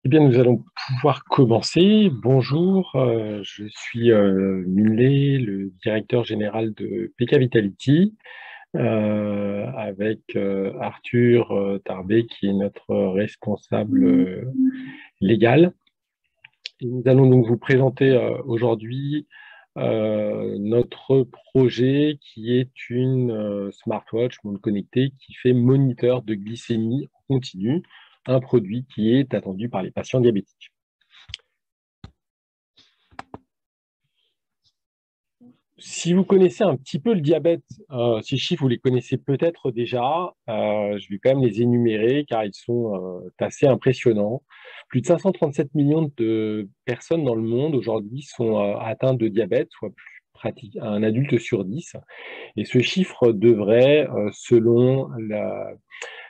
Eh bien, nous allons pouvoir commencer. Bonjour, je suis Minley, le directeur général de PK Vitality, avec Arthur Tarbé, qui est notre responsable légal. Et nous allons donc vous présenter aujourd'hui notre projet qui est une smartwatch monde connectée qui fait moniteur de glycémie en continu, un produit qui est attendu par les patients diabétiques. Si vous connaissez un petit peu le diabète, ces chiffres, vous les connaissez peut-être déjà. Je vais quand même les énumérer car ils sont assez impressionnants. Plus de 537 millions de personnes dans le monde aujourd'hui sont atteintes de diabète, soit plus pratique, un adulte sur 10. Et ce chiffre devrait, selon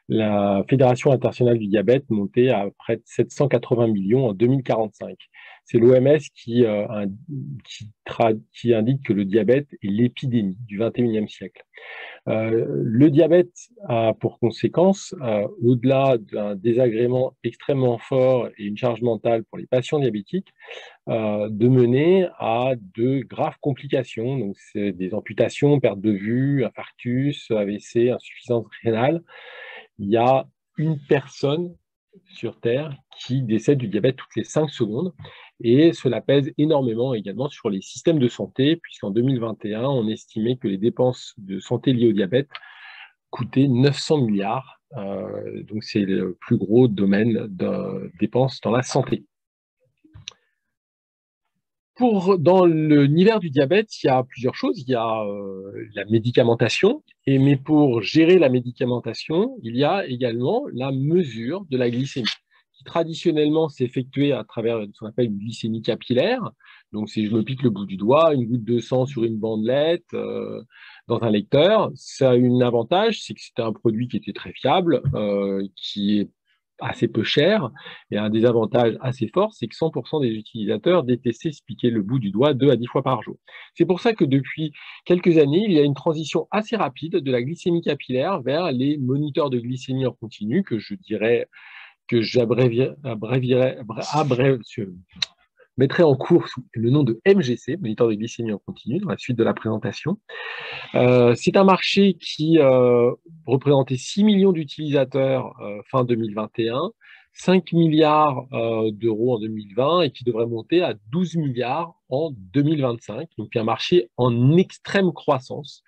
la Fédération internationale du diabète, monter à près de 780 millions en 2045. C'est l'OMS qui indique que le diabète est l'épidémie du 21e siècle. Le diabète a pour conséquence, au-delà d'un désagrément extrêmement fort et une charge mentale pour les patients diabétiques, de mener à de graves complications. Donc, c'est des amputations, perte de vue, infarctus, AVC, insuffisance rénale. Il y a une personne sur Terre qui décède du diabète toutes les 5 secondes. Et cela pèse énormément également sur les systèmes de santé, puisqu'en 2021, on estimait que les dépenses de santé liées au diabète coûtaient 900 milliards. Donc, c'est le plus gros domaine de dépenses dans la santé. Dans l'univers du diabète, il y a plusieurs choses. Il y a la médicamentation, mais pour gérer la médicamentation, il y a également la mesure de la glycémie, qui traditionnellement s'effectuait à travers ce qu'on appelle une glycémie capillaire. Donc, si je me pique le bout du doigt, une goutte de sang sur une bandelette, dans un lecteur, ça a un avantage, c'est que c'était un produit qui était très fiable, qui est assez peu cher, et un désavantage assez fort, c'est que 100% des utilisateurs détestaient se piquer le bout du doigt 2 à 10 fois par jour. C'est pour ça que depuis quelques années, il y a une transition assez rapide de la glycémie capillaire vers les moniteurs de glycémie en continu, que je dirais que mettrai en cours sous le nom de MGC, moniteur de glycémie en continu, dans la suite de la présentation. C'est un marché qui représentait 6 millions d'utilisateurs fin 2021, 5 milliards d'euros en 2020 et qui devrait monter à 12 milliards en 2025. Donc un marché en extrême croissance,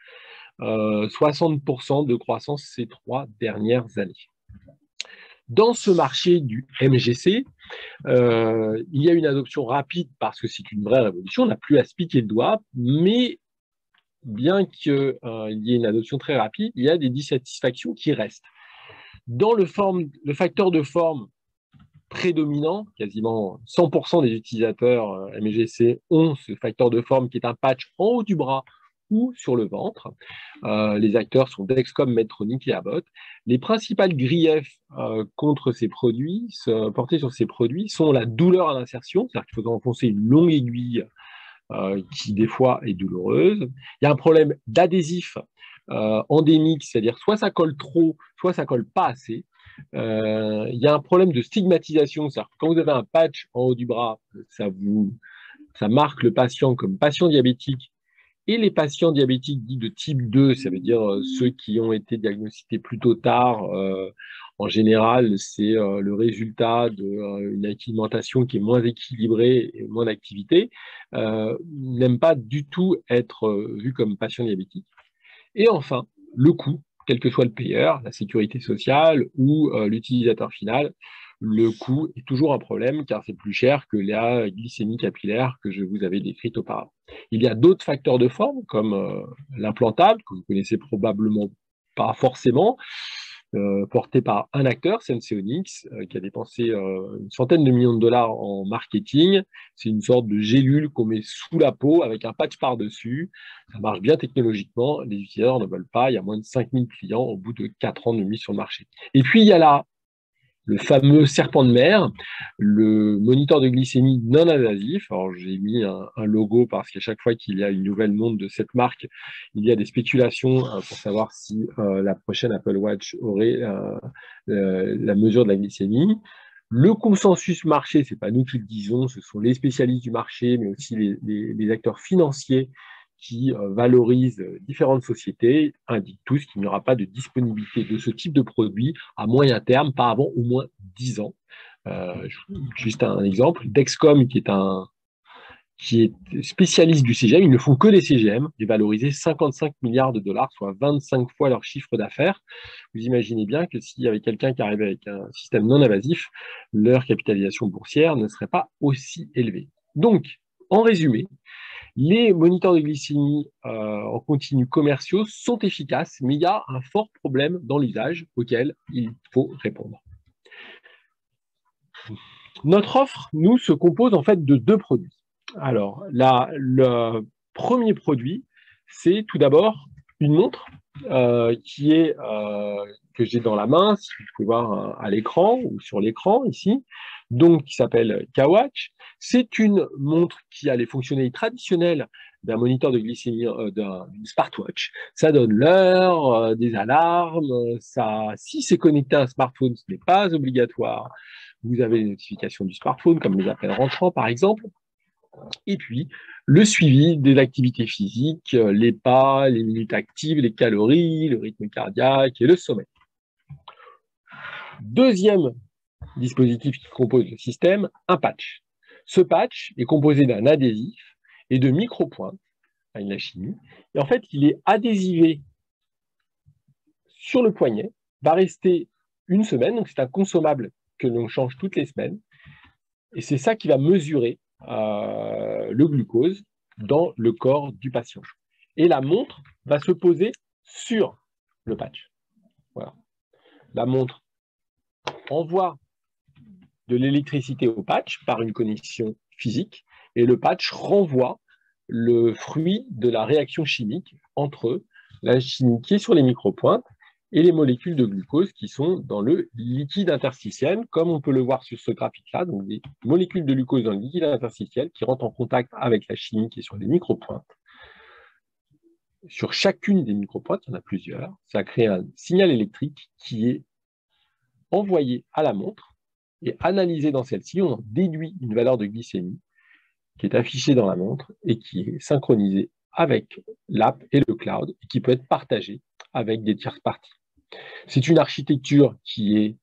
60% de croissance ces 3 dernières années. Dans ce marché du MGC, il y a une adoption rapide parce que c'est une vraie révolution, on n'a plus à se piquer le doigt, mais bien qu'il y ait une adoption très rapide, il y a des dissatisfactions qui restent. Dans le facteur de forme prédominant, quasiment 100% des utilisateurs MGC ont ce facteur de forme qui est un patch en haut du bras ou sur le ventre. Les acteurs sont Dexcom, Medtronic et Abbott. Les principales griefs contre ces produits, portés sur ces produits, sont la douleur à l'insertion, c'est-à-dire qu'il faut enfoncer une longue aiguille qui des fois est douloureuse. Il y a un problème d'adhésif endémique, c'est-à-dire soit ça colle trop, soit ça colle pas assez. Il y a un problème de stigmatisation, c'est-à-dire que quand vous avez un patch en haut du bras, ça marque le patient comme patient diabétique. Et les patients diabétiques dits de type 2, ça veut dire ceux qui ont été diagnostiqués plutôt tard, en général, c'est le résultat d'une alimentation qui est moins équilibrée et moins d'activité, n'aiment pas du tout être vus comme patients diabétiques. Et enfin, le coût, quel que soit le payeur, la sécurité sociale ou l'utilisateur final, le coût est toujours un problème car c'est plus cher que la glycémie capillaire que je vous avais décrite auparavant. Il y a d'autres facteurs de forme comme l'implantable, que vous connaissez probablement pas forcément, porté par un acteur, Senseonics, qui a dépensé une centaine de millions de dollars en marketing. C'est une sorte de gélule qu'on met sous la peau avec un patch par-dessus. Ça marche bien technologiquement. Les utilisateurs ne veulent pas. Il y a moins de 5000 clients au bout de 4 ans de mise sur le marché. Et puis, il y a là le fameux serpent de mer, le moniteur de glycémie non invasif. Alors, j'ai mis un logo parce qu'à chaque fois qu'il y a une nouvelle montre de cette marque, il y a des spéculations pour savoir si la prochaine Apple Watch aurait la mesure de la glycémie. Le consensus marché, ce n'est pas nous qui le disons, ce sont les spécialistes du marché, mais aussi les acteurs financiers qui valorisent différentes sociétés, indiquent tous qu'il n'y aura pas de disponibilité de ce type de produit à moyen terme, pas avant au moins 10 ans. Juste un exemple, Dexcom, qui est spécialiste du CGM, ils ne font que des CGM, est valorisé 55 milliards de dollars, soit 25 fois leur chiffre d'affaires. Vous imaginez bien que s'il y avait quelqu'un qui arrivait avec un système non invasif, leur capitalisation boursière ne serait pas aussi élevée. Donc, en résumé, les moniteurs de glycémie en continu commerciaux sont efficaces, mais il y a un fort problème dans l'usage auquel il faut répondre. Notre offre, nous, se compose en fait de 2 produits. Alors, le premier produit, c'est tout d'abord une montre que j'ai dans la main, si vous pouvez voir à l'écran ou sur l'écran ici, donc qui s'appelle K-Watch. C'est une montre qui a les fonctionnalités traditionnelles d'un moniteur de glycémie, d'une smartwatch. Ça donne l'heure, des alarmes, si c'est connecté à un smartphone, ce n'est pas obligatoire. Vous avez les notifications du smartphone, comme les appels rentrants par exemple. Et puis, le suivi des activités physiques, les pas, les minutes actives, les calories, le rythme cardiaque et le sommeil. Deuxième dispositif qui compose le système, un patch. Ce patch est composé d'un adhésif et de micro-pointes, la chimie. Et en fait, il est adhésivé sur le poignet, va rester une semaine, donc c'est un consommable que l'on change toutes les semaines. Et c'est ça qui va mesurer le glucose dans le corps du patient. Et la montre va se poser sur le patch. Voilà. La montre envoie de l'électricité au patch par une connexion physique et le patch renvoie le fruit de la réaction chimique entre la chimie qui est sur les micropointes et les molécules de glucose qui sont dans le liquide interstitiel, comme on peut le voir sur ce graphique-là, donc des molécules de glucose dans le liquide interstitiel qui rentrent en contact avec la chimie qui est sur les micropointes. Sur chacune des micropointes, il y en a plusieurs, ça crée un signal électrique qui est envoyé à la montre et analysé dans celle-ci. On en déduit une valeur de glycémie qui est affichée dans la montre et qui est synchronisée avec l'app et le cloud et qui peut être partagée avec des tierces parties. C'est une architecture qui est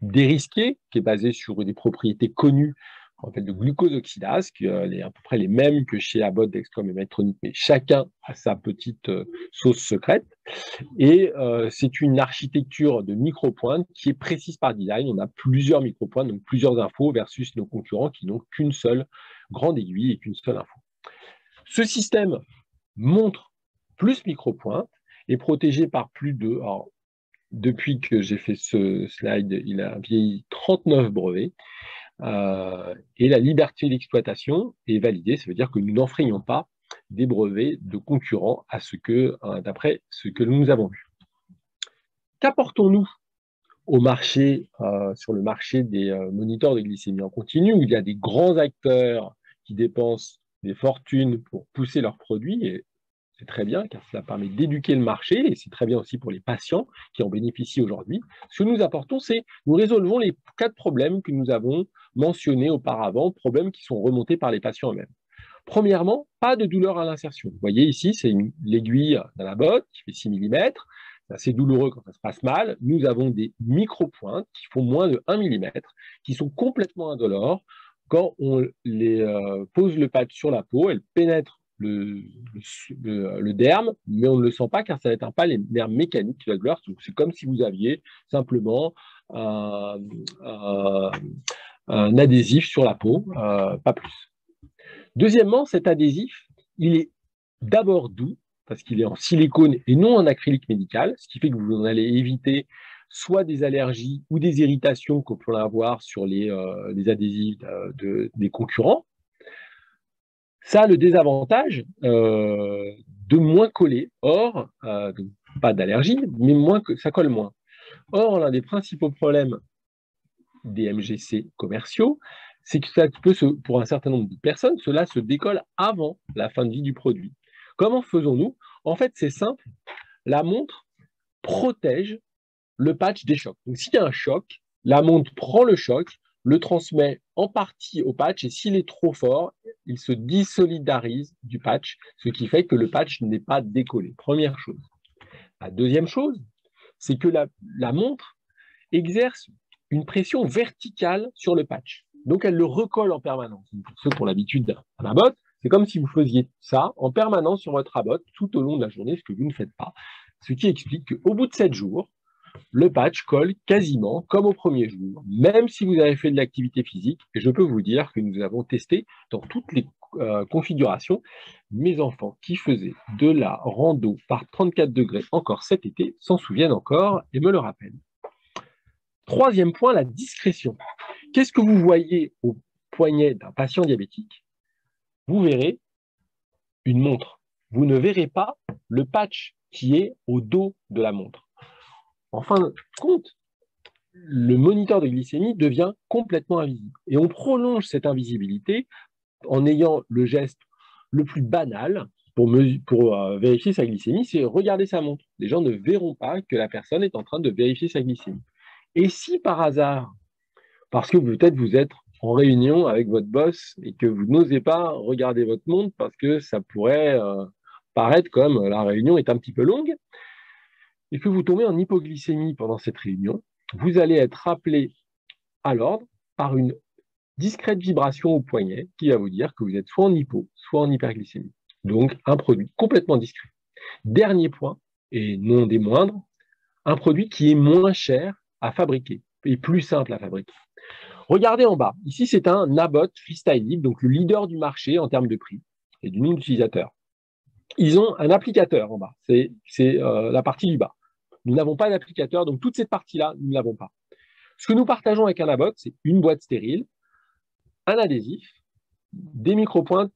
dérisquée, qui est basée sur des propriétés connues en fait, de glucose oxydase, qui est à peu près les mêmes que chez Abbott, Dexcom et Medtronic, mais chacun a sa petite sauce secrète. Et c'est une architecture de micro-pointes qui est précise par design. On a plusieurs micro-pointes, donc plusieurs infos, versus nos concurrents qui n'ont qu'une seule grande aiguille et qu'une seule info. Ce système montre plus micro-pointes est protégé par plus de... Alors, depuis que j'ai fait ce slide, il a vieilli 39 brevets. Et la liberté d'exploitation est validée. Ça veut dire que nous n'enfreignons pas des brevets de concurrents d'après ce que nous avons vu. Qu'apportons-nous au marché, sur le marché des moniteurs de glycémie en continu, où il y a des grands acteurs qui dépensent des fortunes pour pousser leurs produits, et c'est très bien, car cela permet d'éduquer le marché, et c'est très bien aussi pour les patients qui en bénéficient aujourd'hui. Ce que nous apportons, c'est nous résolvons les 4 problèmes que nous avons mentionnés auparavant, problèmes qui sont remontés par les patients eux-mêmes. Premièrement, pas de douleur à l'insertion. Vous voyez ici, c'est l'aiguille dans la botte qui fait 6 mm. C'est assez douloureux quand ça se passe mal. Nous avons des micro-pointes qui font moins de 1 mm, qui sont complètement indolores. Quand on les pose le patch sur la peau, elles pénètrent le derme, mais on ne le sent pas car ça n'atteint pas les nerfs mécaniques de la douleur. C'est comme si vous aviez simplement un adhésif sur la peau, pas plus. Deuxièmement, cet adhésif, il est d'abord doux, parce qu'il est en silicone et non en acrylique médical, ce qui fait que vous allez éviter soit des allergies ou des irritations qu'on peut avoir sur les adhésifs des concurrents. Ça a le désavantage de moins coller. Or, donc, pas d'allergie, mais ça colle moins. Or, l'un des principaux problèmes des MGC commerciaux, c'est que ça peut, pour un certain nombre de personnes, cela se décolle avant la fin de vie du produit. Comment faisons-nous? En fait, c'est simple. La montre protège le patch des chocs. Donc, s'il y a un choc, la montre prend le choc, le transmet en partie au patch et s'il est trop fort, il se désolidarise du patch, ce qui fait que le patch n'est pas décollé. Première chose. La deuxième chose, c'est que la montre exerce une pression verticale sur le patch. Donc, elle le recolle en permanence. Pour ceux qui ont l'habitude d'un rabot, c'est comme si vous faisiez ça en permanence sur votre rabot tout au long de la journée, ce que vous ne faites pas. Ce qui explique qu'au bout de 7 jours, le patch colle quasiment comme au premier jour, même si vous avez fait de l'activité physique. Et je peux vous dire que nous avons testé dans toutes les configurations. Mes enfants qui faisaient de la rando par 34 degrés encore cet été s'en souviennent encore et me le rappellent. Troisième point, la discrétion. Qu'est-ce que vous voyez au poignet d'un patient diabétique? Vous verrez une montre. Vous ne verrez pas le patch qui est au dos de la montre. En fin de compte, le moniteur de glycémie devient complètement invisible. Et on prolonge cette invisibilité en ayant le geste le plus banal pour vérifier sa glycémie, c'est regarder sa montre. Les gens ne verront pas que la personne est en train de vérifier sa glycémie. Et si par hasard, parce que peut-être vous êtes en réunion avec votre boss et que vous n'osez pas regarder votre montre parce que ça pourrait paraître comme la réunion est un petit peu longue, et que vous tombez en hypoglycémie pendant cette réunion, vous allez être rappelé à l'ordre par une discrète vibration au poignet qui va vous dire que vous êtes soit en hypo, soit en hyperglycémie. Donc, un produit complètement discret. Dernier point, et non des moindres, un produit qui est moins cher à fabriquer et plus simple à fabriquer. Regardez en bas. Ici, c'est un Abbott Freestyle, donc le leader du marché en termes de prix et du nombre d'utilisateurs. Ils ont un applicateur en bas. C'est la partie du bas. Nous n'avons pas d'applicateur, donc toute cette partie-là, nous ne l'avons pas. Ce que nous partageons avec un Abbott, c'est une boîte stérile, un adhésif, des micropointes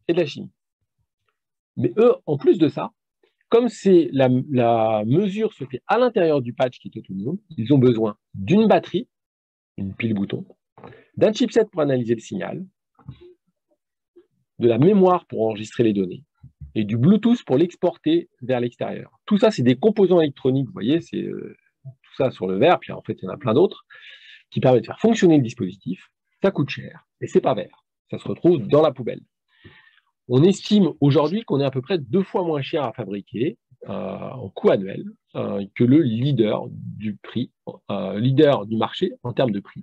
et de la chimie. Mais eux, en plus de ça, comme la mesure se fait à l'intérieur du patch qui est autonome, ils ont besoin d'une batterie, une pile bouton, d'un chipset pour analyser le signal, de la mémoire pour enregistrer les données et du Bluetooth pour l'exporter vers l'extérieur. Tout ça, c'est des composants électroniques, vous voyez, c'est tout ça sur le verre, puis en fait, il y en a plein d'autres, qui permettent de faire fonctionner le dispositif. Ça coûte cher, et c'est pas vert. Ça se retrouve dans la poubelle. On estime aujourd'hui qu'on est à peu près 2 fois moins cher à fabriquer en coût annuel que le leader du prix, leader du marché en termes de prix.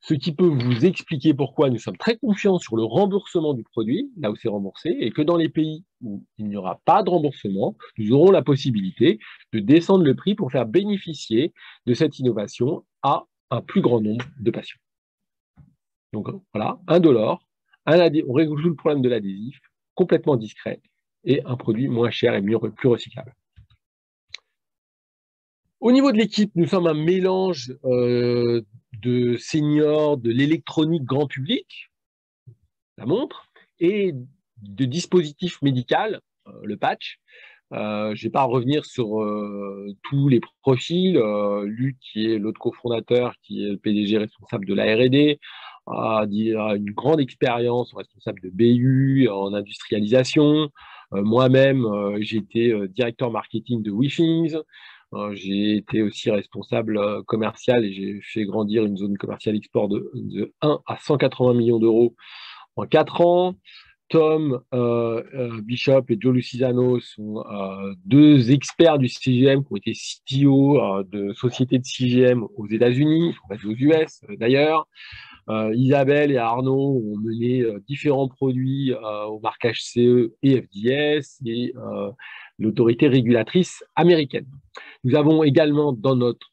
Ce qui peut vous expliquer pourquoi nous sommes très confiants sur le remboursement du produit, là où c'est remboursé, et que dans les pays où il n'y aura pas de remboursement, nous aurons la possibilité de descendre le prix pour faire bénéficier de cette innovation à un plus grand nombre de patients. Donc voilà, $1, on résout le problème de l'adhésif, complètement discret, et un produit moins cher et plus recyclable. Au niveau de l'équipe, nous sommes un mélange de seniors, de l'électronique grand public, la montre, et de dispositifs médicaux, le patch. Je ne vais pas revenir sur tous les profils. Luc, qui est l'autre cofondateur, qui est le PDG responsable de la R&D, a une grande expérience responsable de BU, en industrialisation. Moi-même, j'ai été directeur marketing de WeThings. J'ai été aussi responsable commercial et j'ai fait grandir une zone commerciale export de 1 à 180 millions d'euros en 4 ans. Tom Bishop et Joe Lucisano sont 2 experts du CGM qui ont été CTO de sociétés de CGM aux États-Unis, ils sont basés aux US d'ailleurs. Isabelle et Arnaud ont mené différents produits au marquage CE et FDS et l'autorité régulatrice américaine. Nous avons également dans notre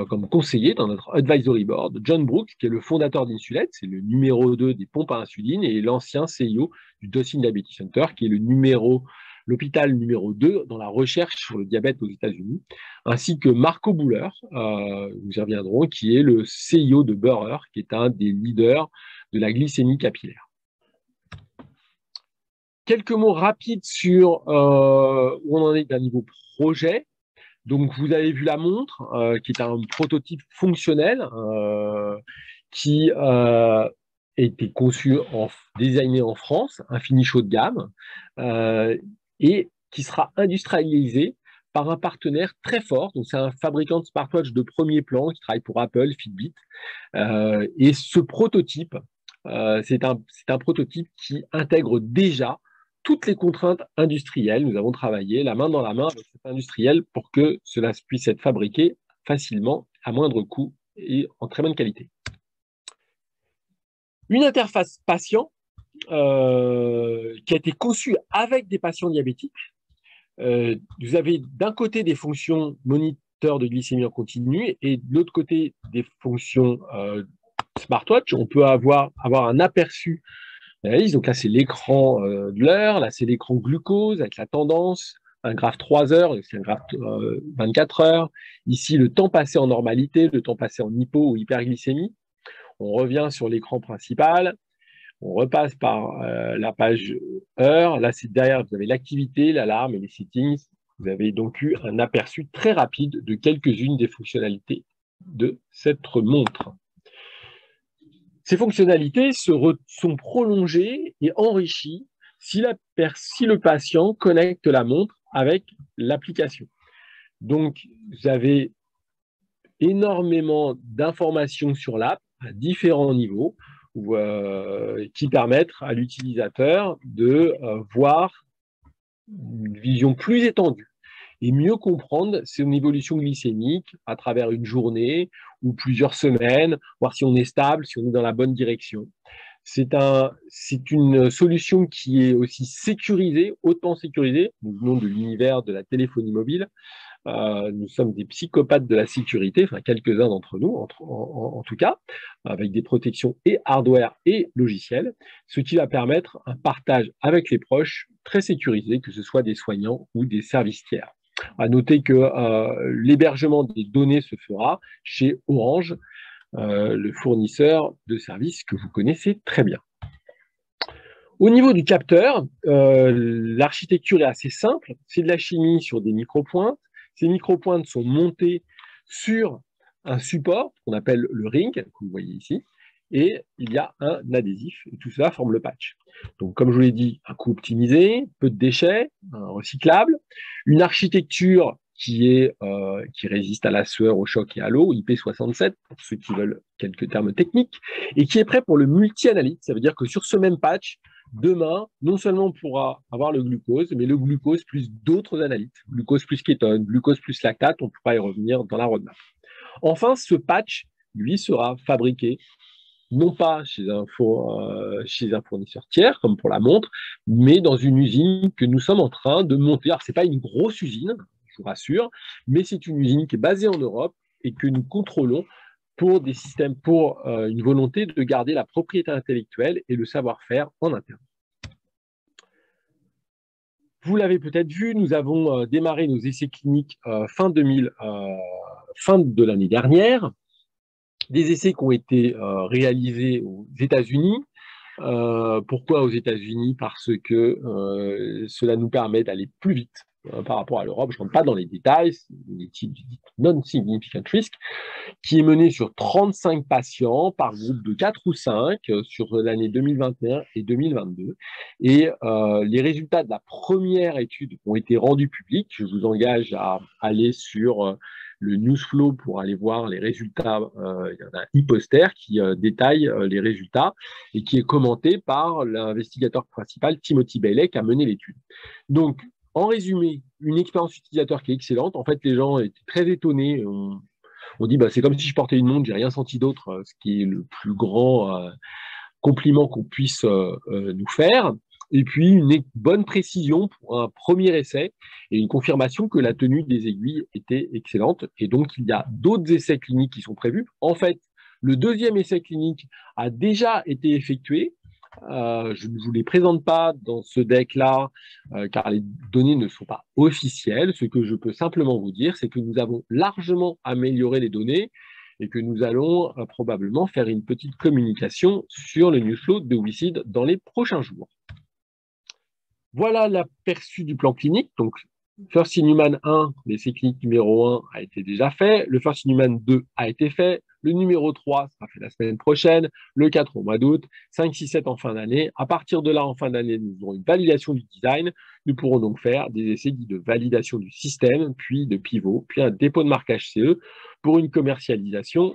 comme conseiller dans notre advisory board, John Brooks, qui est le fondateur d'Insulet, c'est le numéro 2 des pompes à insuline, et l'ancien CEO du Dawson Diabetes Center, qui est l'hôpital numéro 2 dans la recherche sur le diabète aux États-Unis, ainsi que Marco Buller, nous y reviendrons, qui est le CEO de Burrer, qui est un des leaders de la glycémie capillaire. Quelques mots rapides sur où on en est d'un niveau projet. Donc, vous avez vu la montre, qui est un prototype fonctionnel qui a été conçu, designé en France, un finish haut de gamme, et qui sera industrialisé par un partenaire très fort. Donc, c'est un fabricant de smartwatch de premier plan qui travaille pour Apple, Fitbit. Et ce prototype, c'est un prototype qui intègre déjà toutes les contraintes industrielles. Nous avons travaillé la main dans la main avec cet industriel pour que cela puisse être fabriqué facilement, à moindre coût et en très bonne qualité. Une interface patient qui a été conçue avec des patients diabétiques. Vous avez d'un côté des fonctions moniteur de glycémie en continu et de l'autre côté des fonctions smartwatch. On peut avoir un aperçu. Donc là, c'est l'écran de l'heure, là, c'est l'écran glucose avec la tendance, un graphe 3 heures, c'est un graphe 24 heures. Ici, le temps passé en normalité, le temps passé en hypo ou hyperglycémie. On revient sur l'écran principal, on repasse par la page heure. Là, c'est derrière, vous avez l'activité, l'alarme et les settings. Vous avez donc eu un aperçu très rapide de quelques-unes des fonctionnalités de cette montre. Ces fonctionnalités sont prolongées et enrichies si le patient connecte la montre avec l'application. Donc, vous avez énormément d'informations sur l'app à différents niveaux qui permettent à l'utilisateur de voir une vision plus étendue et mieux comprendre son évolution glycémique à travers une journée ou plusieurs semaines, voir si on est stable, si on est dans la bonne direction. C'est une solution qui est aussi sécurisée, hautement sécurisée. Nous venons de l'univers de la téléphonie mobile. Nous sommes des psychopathes de la sécurité, enfin quelques-uns d'entre nous en tout cas, avec des protections et hardware et logiciels, ce qui va permettre un partage avec les proches très sécurisé, que ce soit des soignants ou des services tiers. À noter que l'hébergement des données se fera chez Orange, le fournisseur de services que vous connaissez très bien. Au niveau du capteur, l'architecture est assez simple. C'est de la chimie sur des micropointes. Ces micropointes sont montées sur un support qu'on appelle le ring, que vous voyez ici, et il y a un adhésif, et tout cela forme le patch. Donc, comme je vous l'ai dit, un coût optimisé, peu de déchets, recyclable, une architecture qui résiste à la sueur, au choc et à l'eau, IP67, pour ceux qui veulent quelques termes techniques, et qui est prêt pour le multi-analyte. Ça veut dire que sur ce même patch, demain, non seulement on pourra avoir le glucose, mais le glucose plus d'autres analytes, glucose plus kétone, glucose plus lactate, on pourra y revenir dans la roadmap. Enfin, ce patch, lui, sera fabriqué non pas chez un fournisseur tiers, comme pour la montre, mais dans une usine que nous sommes en train de monter. Alors, ce n'est pas une grosse usine, je vous rassure, mais c'est une usine qui est basée en Europe et que nous contrôlons pour des systèmes, pour une volonté de garder la propriété intellectuelle et le savoir-faire en interne. Vous l'avez peut-être vu, nous avons démarré nos essais cliniques fin de l'année dernière. Des essais qui ont été réalisés aux États-Unis. Pourquoi aux États-Unis? Parce que cela nous permet d'aller plus vite par rapport à l'Europe. Je ne rentre pas dans les détails, c'est une étude non-significant risk qui est menée sur 35 patients par groupe de 4 ou 5 sur l'année 2021 et 2022. Et les résultats de la première étude ont été rendus publics. Je vous engage à aller sur le Newsflow pour aller voir les résultats. Il y en a un e-poster qui détaille les résultats et qui est commenté par l'investigateur principal, Timothy Bailey, qui a mené l'étude. Donc, en résumé, une expérience utilisateur qui est excellente. En fait, les gens étaient très étonnés. On dit, c'est comme si je portais une montre, j'ai rien senti d'autre, ce qui est le plus grand compliment qu'on puisse nous faire. Et puis, une bonne précision pour un premier essai et une confirmation que la tenue des aiguilles était excellente. Et donc, il y a d'autres essais cliniques qui sont prévus. En fait, le deuxième essai clinique a déjà été effectué. Je ne vous les présente pas dans ce deck-là, car les données ne sont pas officielles. Ce que je peux simplement vous dire, c'est que nous avons largement amélioré les données et que nous allons probablement faire une petite communication sur le Newsflow de WeSeed dans les prochains jours. Voilà l'aperçu du plan clinique. Donc, First in Human 1, l'essai clinique numéro 1 a été déjà fait. Le First in Human 2 a été fait. Le numéro 3 sera fait la semaine prochaine, le 4 au mois d'août, 5, 6, 7 en fin d'année. À partir de là, en fin d'année, nous aurons une validation du design. Nous pourrons donc faire des essais dits de validation du système, puis de pivot, puis un dépôt de marquage CE pour une commercialisation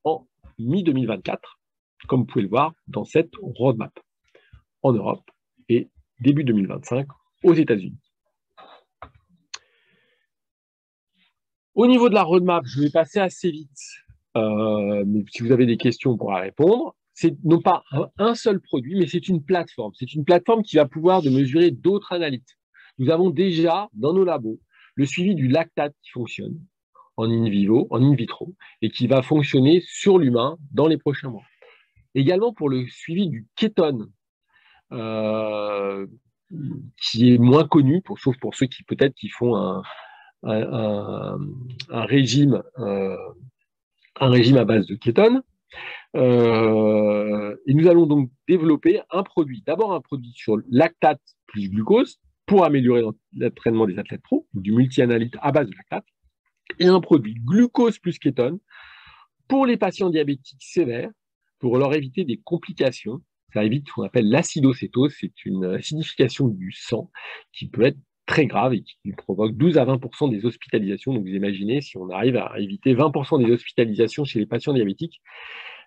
en mi-2024, comme vous pouvez le voir dans cette roadmap, en Europe et début 2025 aux États-Unis. Au niveau de la roadmap, je vais passer assez vite, mais si vous avez des questions, on pourra répondre. C'est non pas un seul produit, mais c'est une plateforme. C'est une plateforme qui va pouvoir mesurer d'autres analytes. Nous avons déjà dans nos labos le suivi du lactate qui fonctionne en in vivo, en in vitro, et qui va fonctionner sur l'humain dans les prochains mois. Également pour le suivi du kétone, qui est moins connu, sauf pour ceux qui peut-être qui font un régime à base de kétone. Et nous allons donc développer un produit, d'abord un produit sur lactate plus glucose pour améliorer l'entraînement des athlètes pro, du multi-analyte à base de lactate, et un produit glucose plus kétone pour les patients diabétiques sévères, pour leur éviter des complications. Ça évite ce qu'on appelle l'acidocétose, c'est une acidification du sang qui peut être très grave et qui provoque 12 à 20% des hospitalisations. Donc vous imaginez, si on arrive à éviter 20% des hospitalisations chez les patients diabétiques,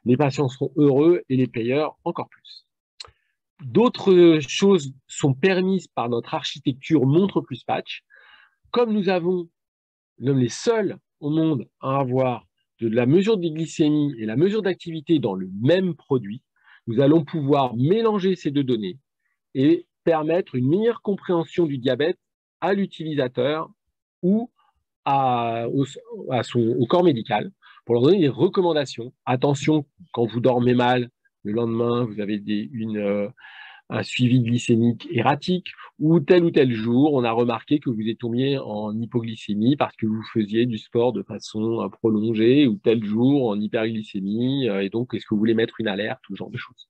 les patients seront heureux et les payeurs encore plus. D'autres choses sont permises par notre architecture montre plus patch. Comme nous sommes les seuls au monde à avoir de la mesure de glycémie et la mesure d'activité dans le même produit, nous allons pouvoir mélanger ces deux données et permettre une meilleure compréhension du diabète à l'utilisateur ou au corps médical pour leur donner des recommandations. Attention, quand vous dormez mal, le lendemain, vous avez un suivi glycémique erratique, ou tel jour, on a remarqué que vous êtes tombé en hypoglycémie parce que vous faisiez du sport de façon prolongée, ou tel jour en hyperglycémie, et donc est-ce que vous voulez mettre une alerte, tout ce genre de choses.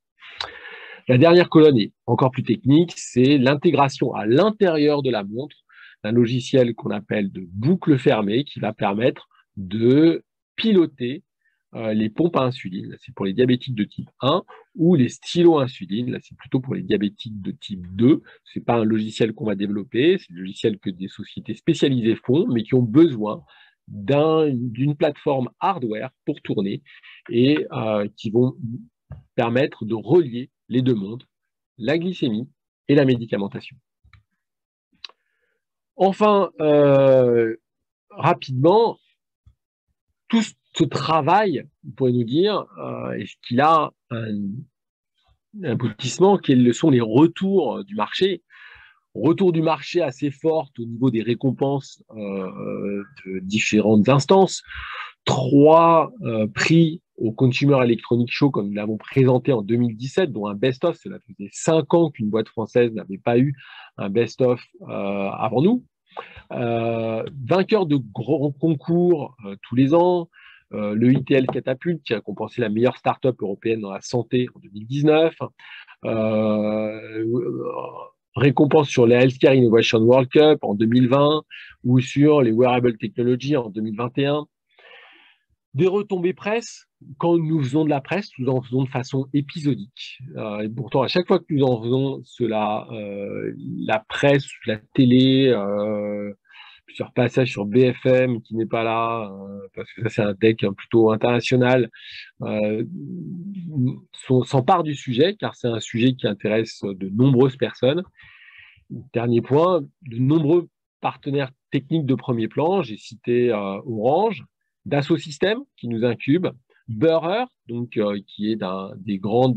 La dernière colonne est encore plus technique, c'est l'intégration à l'intérieur de la montre d'un logiciel qu'on appelle de boucle fermée qui va permettre de piloter les pompes à insuline, c'est pour les diabétiques de type 1, ou les stylos insuline, là c'est plutôt pour les diabétiques de type 2. Ce n'est pas un logiciel qu'on va développer, c'est un logiciel que des sociétés spécialisées font, mais qui ont besoin d'une plateforme hardware pour tourner et qui vont permettre de relier les deux mondes, la glycémie et la médicamentation. Enfin, rapidement, tout ce travail, vous pourrez nous dire, est-ce qu'il a un aboutissement? Quels sont les retours du marché? Retour du marché assez fort au niveau des récompenses de différentes instances. 3 prix au Consumer Electronics Show, comme nous l'avons présenté en 2017, dont un best-of. Cela faisait 5 ans qu'une boîte française n'avait pas eu un best-of avant nous. Vainqueur de grands concours tous les ans, le ITL Catapulte qui a récompensé la meilleure start-up européenne dans la santé en 2019, récompense sur la Healthcare Innovation World Cup en 2020 ou sur les Wearable Technology en 2021. Des retombées presse, quand nous faisons de la presse, nous en faisons de façon épisodique. Et pourtant, à chaque fois que nous en faisons cela, la presse, la télé, plusieurs passages sur BFM qui n'est pas là, parce que ça c'est un deck plutôt international, s'empare du sujet, car c'est un sujet qui intéresse de nombreuses personnes. Dernier point, de nombreux partenaires techniques de premier plan, j'ai cité Orange, Dassault Systèmes qui nous incube, Böhrer, donc qui est des grands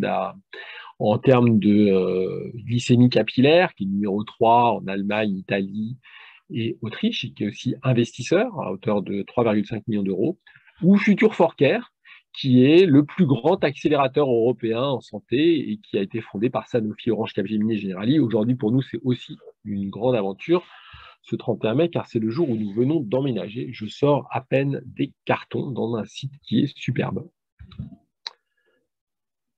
en termes de glycémie capillaire, qui est numéro 3 en Allemagne, Italie et Autriche, et qui est aussi investisseur à hauteur de 3,5 millions d'euros, ou Future for Care, qui est le plus grand accélérateur européen en santé et qui a été fondé par Sanofi, Orange, Capgemini et Generali. Aujourd'hui, pour nous, c'est aussi une grande aventure, ce 31 mai, car c'est le jour où nous venons d'emménager. Je sors à peine des cartons dans un site qui est superbe.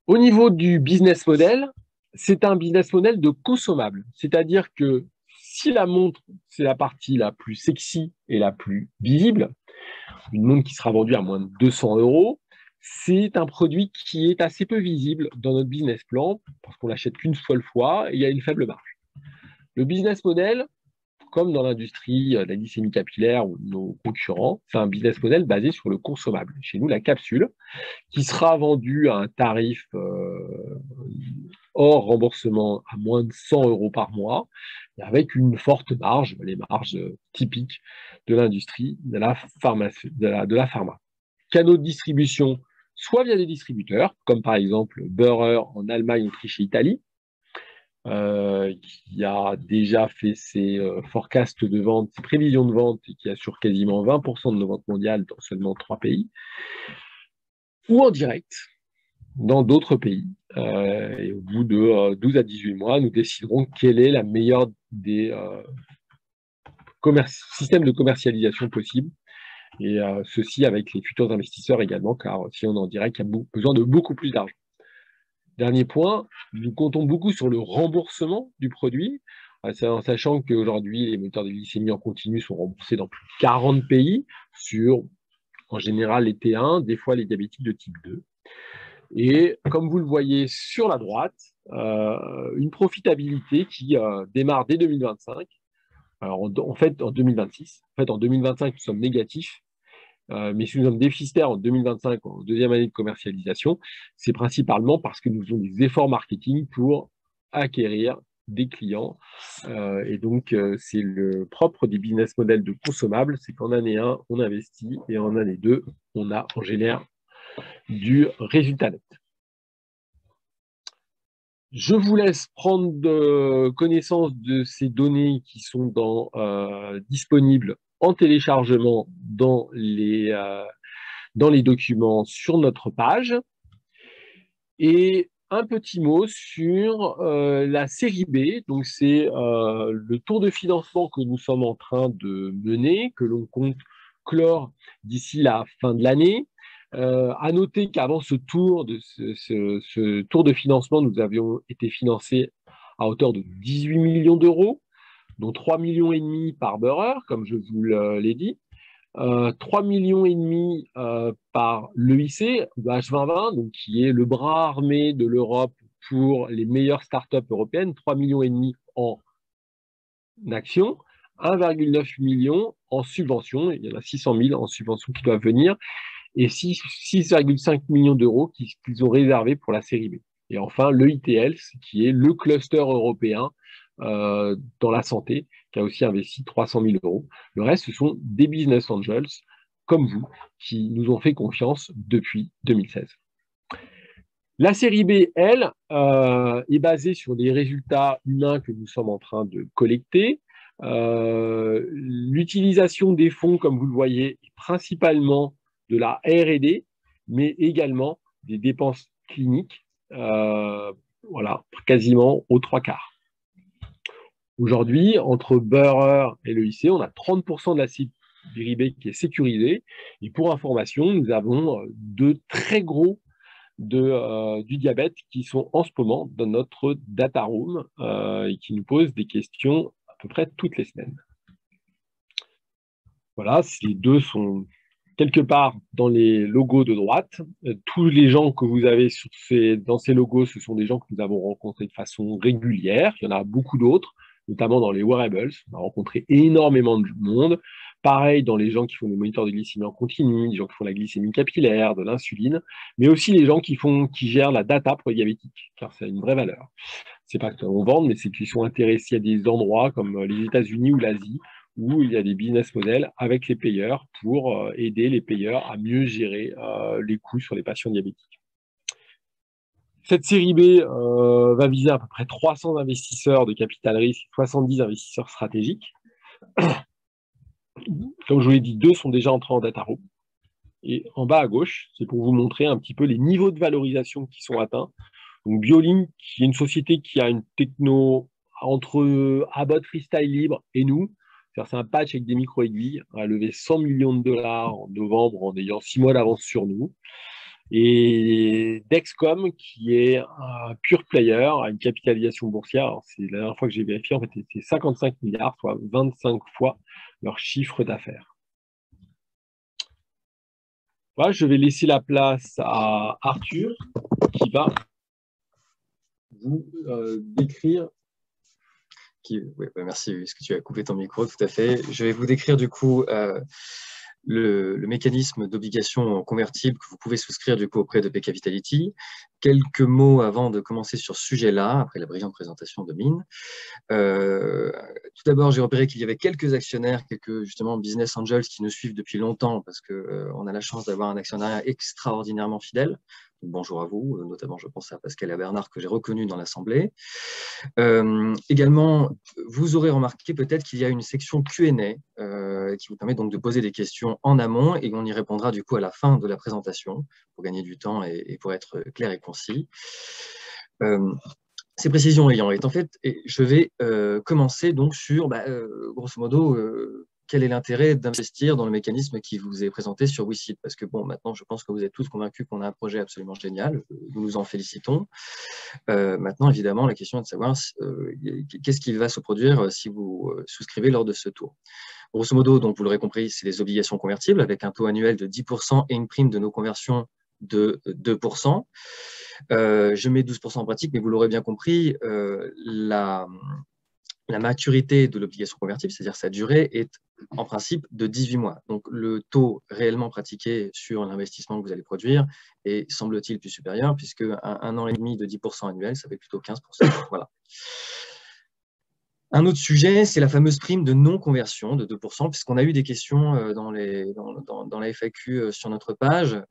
Au niveau du business model, c'est un business model de consommable, c'est-à-dire que si la montre, c'est la partie la plus sexy et la plus visible, une montre qui sera vendue à moins de 200 euros, c'est un produit qui est assez peu visible dans notre business plan parce qu'on l'achète qu'une seule fois et il y a une faible marge. Le business model, comme dans l'industrie de la glycémie capillaire ou nos concurrents, c'est un business model basé sur le consommable. Chez nous, la capsule, qui sera vendue à un tarif hors remboursement à moins de 100 euros par mois, et avec une forte marge, les marges typiques de l'industrie de la pharma. Canaux de distribution, soit via des distributeurs, comme par exemple Böhrer en Allemagne, Autriche et Italie, qui a déjà fait ses forecasts de vente, ses prévisions de vente, et qui assure quasiment 20% de nos ventes mondiales dans seulement 3 pays, ou en direct dans d'autres pays. Et au bout de 12 à 18 mois, nous déciderons quelle est la meilleure des systèmes de commercialisation possibles, et ceci avec les futurs investisseurs également, car si on est en direct, il y a besoin de beaucoup plus d'argent. Dernier point, nous comptons beaucoup sur le remboursement du produit, en sachant qu'aujourd'hui, les moteurs de glycémie en continu sont remboursés dans plus de 40 pays, sur, en général, les T1, des fois les diabétiques de type 2. Et comme vous le voyez sur la droite, une profitabilité qui démarre dès 2025. Alors, en fait, en 2026. En fait, en 2025, nous sommes négatifs. Mais si nous sommes déficitaires en 2025, en deuxième année de commercialisation, c'est principalement parce que nous faisons des efforts marketing pour acquérir des clients. Et donc, c'est le propre des business models de consommables, c'est qu'en année 1, on investit et en année 2, on génère du résultat net. Je vous laisse prendre connaissance de ces données qui sont disponibles en téléchargement dans les documents sur notre page. Et un petit mot sur la série B. Donc, c'est le tour de financement que nous sommes en train de mener, que l'on compte clore d'ici la fin de l'année. À noter qu'avant ce tour de financement, nous avions été financés à hauteur de 18 millions d'euros, dont 3,5 millions par Böhrer, comme je vous l'ai dit. 3,5 millions par l'EIC, le H2020, donc qui est le bras armé de l'Europe pour les meilleures startups européennes, 3,5 millions en actions, 1,9 million en subventions, il y en a 600 000 en subventions qui doivent venir, et 6,5 millions d'euros qu'ils ont réservés pour la série B. Et enfin, le ITL, qui est le cluster européen dans la santé, qui a aussi investi 300 000 euros. Le reste, ce sont des business angels, comme vous, qui nous ont fait confiance depuis 2016. La série B, elle, est basée sur les résultats humains que nous sommes en train de collecter. L'utilisation des fonds, comme vous le voyez, est principalement de la R&D, mais également des dépenses cliniques, voilà, quasiment aux 3/4. Aujourd'hui, entre Böhrer et l'EIC, on a 30% de la série B qui est sécurisée. Et pour information, nous avons deux très gros du diabète qui sont en ce moment dans notre data room et qui nous posent des questions à peu près toutes les semaines. Voilà, les deux sont quelque part dans les logos de droite. Tous les gens que vous avez dans ces logos, ce sont des gens que nous avons rencontrés de façon régulière. Il y en a beaucoup d'autres, notamment dans les wearables. On a rencontré énormément de monde. Pareil dans les gens qui font des moniteurs de glycémie en continu, des gens qui font la glycémie capillaire, de l'insuline, mais aussi les gens qui gèrent la data pour les diabétiques, car c'est une vraie valeur. C'est pas qu'on vende, mais c'est qu'ils sont intéressés à des endroits comme les États-Unis ou l'Asie, où il y a des business models avec les payeurs pour aider les payeurs à mieux gérer les coûts sur les patients diabétiques. Cette série B va viser à peu près 300 investisseurs de capital risque, 70 investisseurs stratégiques. Comme je vous l'ai dit, 2 sont déjà entrés en data room. Et en bas à gauche, c'est pour vous montrer un petit peu les niveaux de valorisation qui sont atteints. Donc Bioline, qui est une société qui a une techno entre Abbott Freestyle Libre et nous. C'est un patch avec des micro-aiguilles. On a levé 100 millions de dollars en novembre en ayant 6 mois d'avance sur nous. et Dexcom, qui est un pure player, à une capitalisation boursière. Alors, c'est la dernière fois que j'ai vérifié, en fait, c'était 55 milliards, soit 25 fois leur chiffre d'affaires. Voilà, je vais laisser la place à Arthur, qui va vous décrire. Oui, merci, parce que tu as coupé ton micro, tout à fait. Je vais vous décrire du coup le mécanisme d'obligation convertible que vous pouvez souscrire du coup auprès de P Capitality. Quelques mots avant de commencer sur ce sujet-là, après la brillante présentation de Mine. Tout d'abord, j'ai repéré qu'il y avait quelques actionnaires, quelques justement business angels qui nous suivent depuis longtemps parce qu'on a la chance d'avoir un actionnariat extraordinairement fidèle. Donc, bonjour à vous, notamment je pense à Pascal et à Bernard que j'ai reconnus dans l'Assemblée. Également, vous aurez remarqué peut-être qu'il y a une section Q&A qui vous permet donc de poser des questions en amont et on y répondra du coup à la fin de la présentation pour gagner du temps et pour être clair et concis. Ces précisions ayant été en fait, je vais commencer donc sur, grosso modo, quel est l'intérêt d'investir dans le mécanisme qui vous est présenté sur WeSeed. Parce que bon, maintenant, je pense que vous êtes tous convaincus qu'on a un projet absolument génial. Nous nous en félicitons. Maintenant, évidemment, la question est de savoir qu'est-ce qui va se produire si vous souscrivez lors de ce tour. Grosso modo, donc, vous l'aurez compris, c'est des obligations convertibles avec un taux annuel de 10% et une prime de nos conversions de 2%. Je mets 12% en pratique, mais vous l'aurez bien compris, la maturité de l'obligation convertible, c'est-à-dire sa durée, est en principe de 18 mois. Donc, le taux réellement pratiqué sur l'investissement que vous allez produire est, semble-t-il, plus supérieur, puisque un an et demi de 10% annuel, ça fait plutôt 15%. Voilà. Un autre sujet, c'est la fameuse prime de non-conversion de 2%, puisqu'on a eu des questions dans la FAQ sur notre page.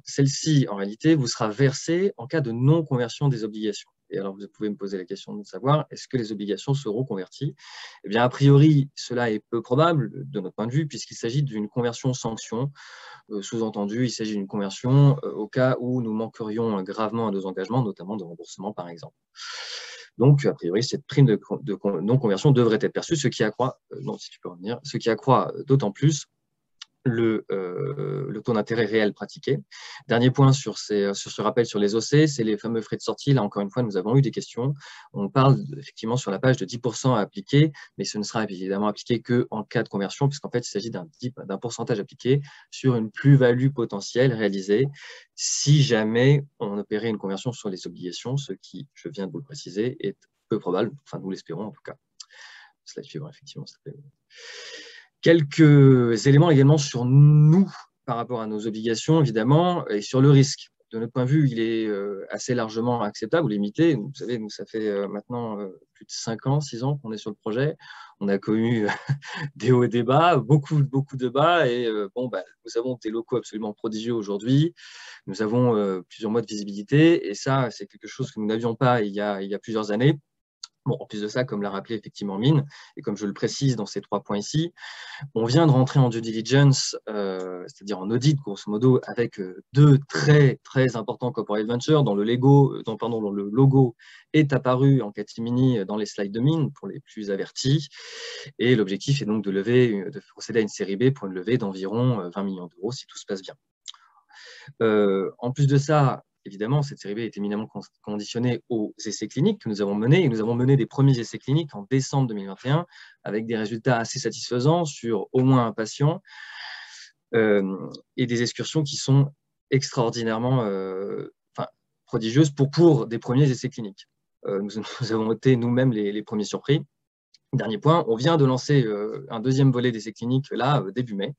Celle-ci, en réalité, vous sera versée en cas de non-conversion des obligations. Et alors, vous pouvez me poser la question de savoir, est-ce que les obligations seront converties? Eh bien, a priori, cela est peu probable de notre point de vue, puisqu'il s'agit d'une conversion sanction. Sous-entendu, il s'agit d'une conversion au cas où nous manquerions gravement à nos engagements, notamment de remboursement, par exemple. Donc, a priori, cette prime de non-conversion devrait être perçue, ce qui accroît, ce qui accroît d'autant plus le taux d'intérêt réel pratiqué. Dernier point sur ce rappel sur les OC, c'est les fameux frais de sortie. Là, encore une fois, nous avons eu des questions. On parle effectivement sur la page de 10% à appliquer, mais ce ne sera évidemment appliqué qu'en cas de conversion, puisqu'en fait, il s'agit d'un pourcentage appliqué sur une plus-value potentielle réalisée si jamais on opérait une conversion sur les obligations, ce qui, je viens de vous le préciser, est peu probable. Enfin, nous l'espérons en tout cas. Slide suivant, effectivement. Quelques éléments également sur nous par rapport à nos obligations, évidemment, et sur le risque. De notre point de vue, il est assez largement acceptable ou limité. Vous savez, nous, ça fait maintenant plus de 5 ans, 6 ans qu'on est sur le projet. On a connu des hauts et des bas, beaucoup de bas. Et nous avons des locaux absolument prodigieux aujourd'hui. Nous avons plusieurs mois de visibilité. Et ça, c'est quelque chose que nous n'avions pas il y a plusieurs années. Bon, en plus de ça, comme l'a rappelé effectivement Mine, et comme je le précise dans ces 3 points ici, on vient de rentrer en due diligence, c'est-à-dire en audit, grosso modo, avec 2 très, très importants corporate ventures dont le logo est apparu en catimini dans les slides de Mine pour les plus avertis. Et l'objectif est donc de procéder à une série B pour une levée d'environ 20 millions d'euros si tout se passe bien. En plus de ça, évidemment, cette série B est éminemment conditionnée aux essais cliniques que nous avons menés. Et nous avons mené des premiers essais cliniques en décembre 2021 avec des résultats assez satisfaisants sur au moins un patient et des excursions qui sont extraordinairement prodigieuses pour des premiers essais cliniques. Nous avons été nous-mêmes les premiers surpris. Dernier point, on vient de lancer un deuxième volet d'essais cliniques là, début mai,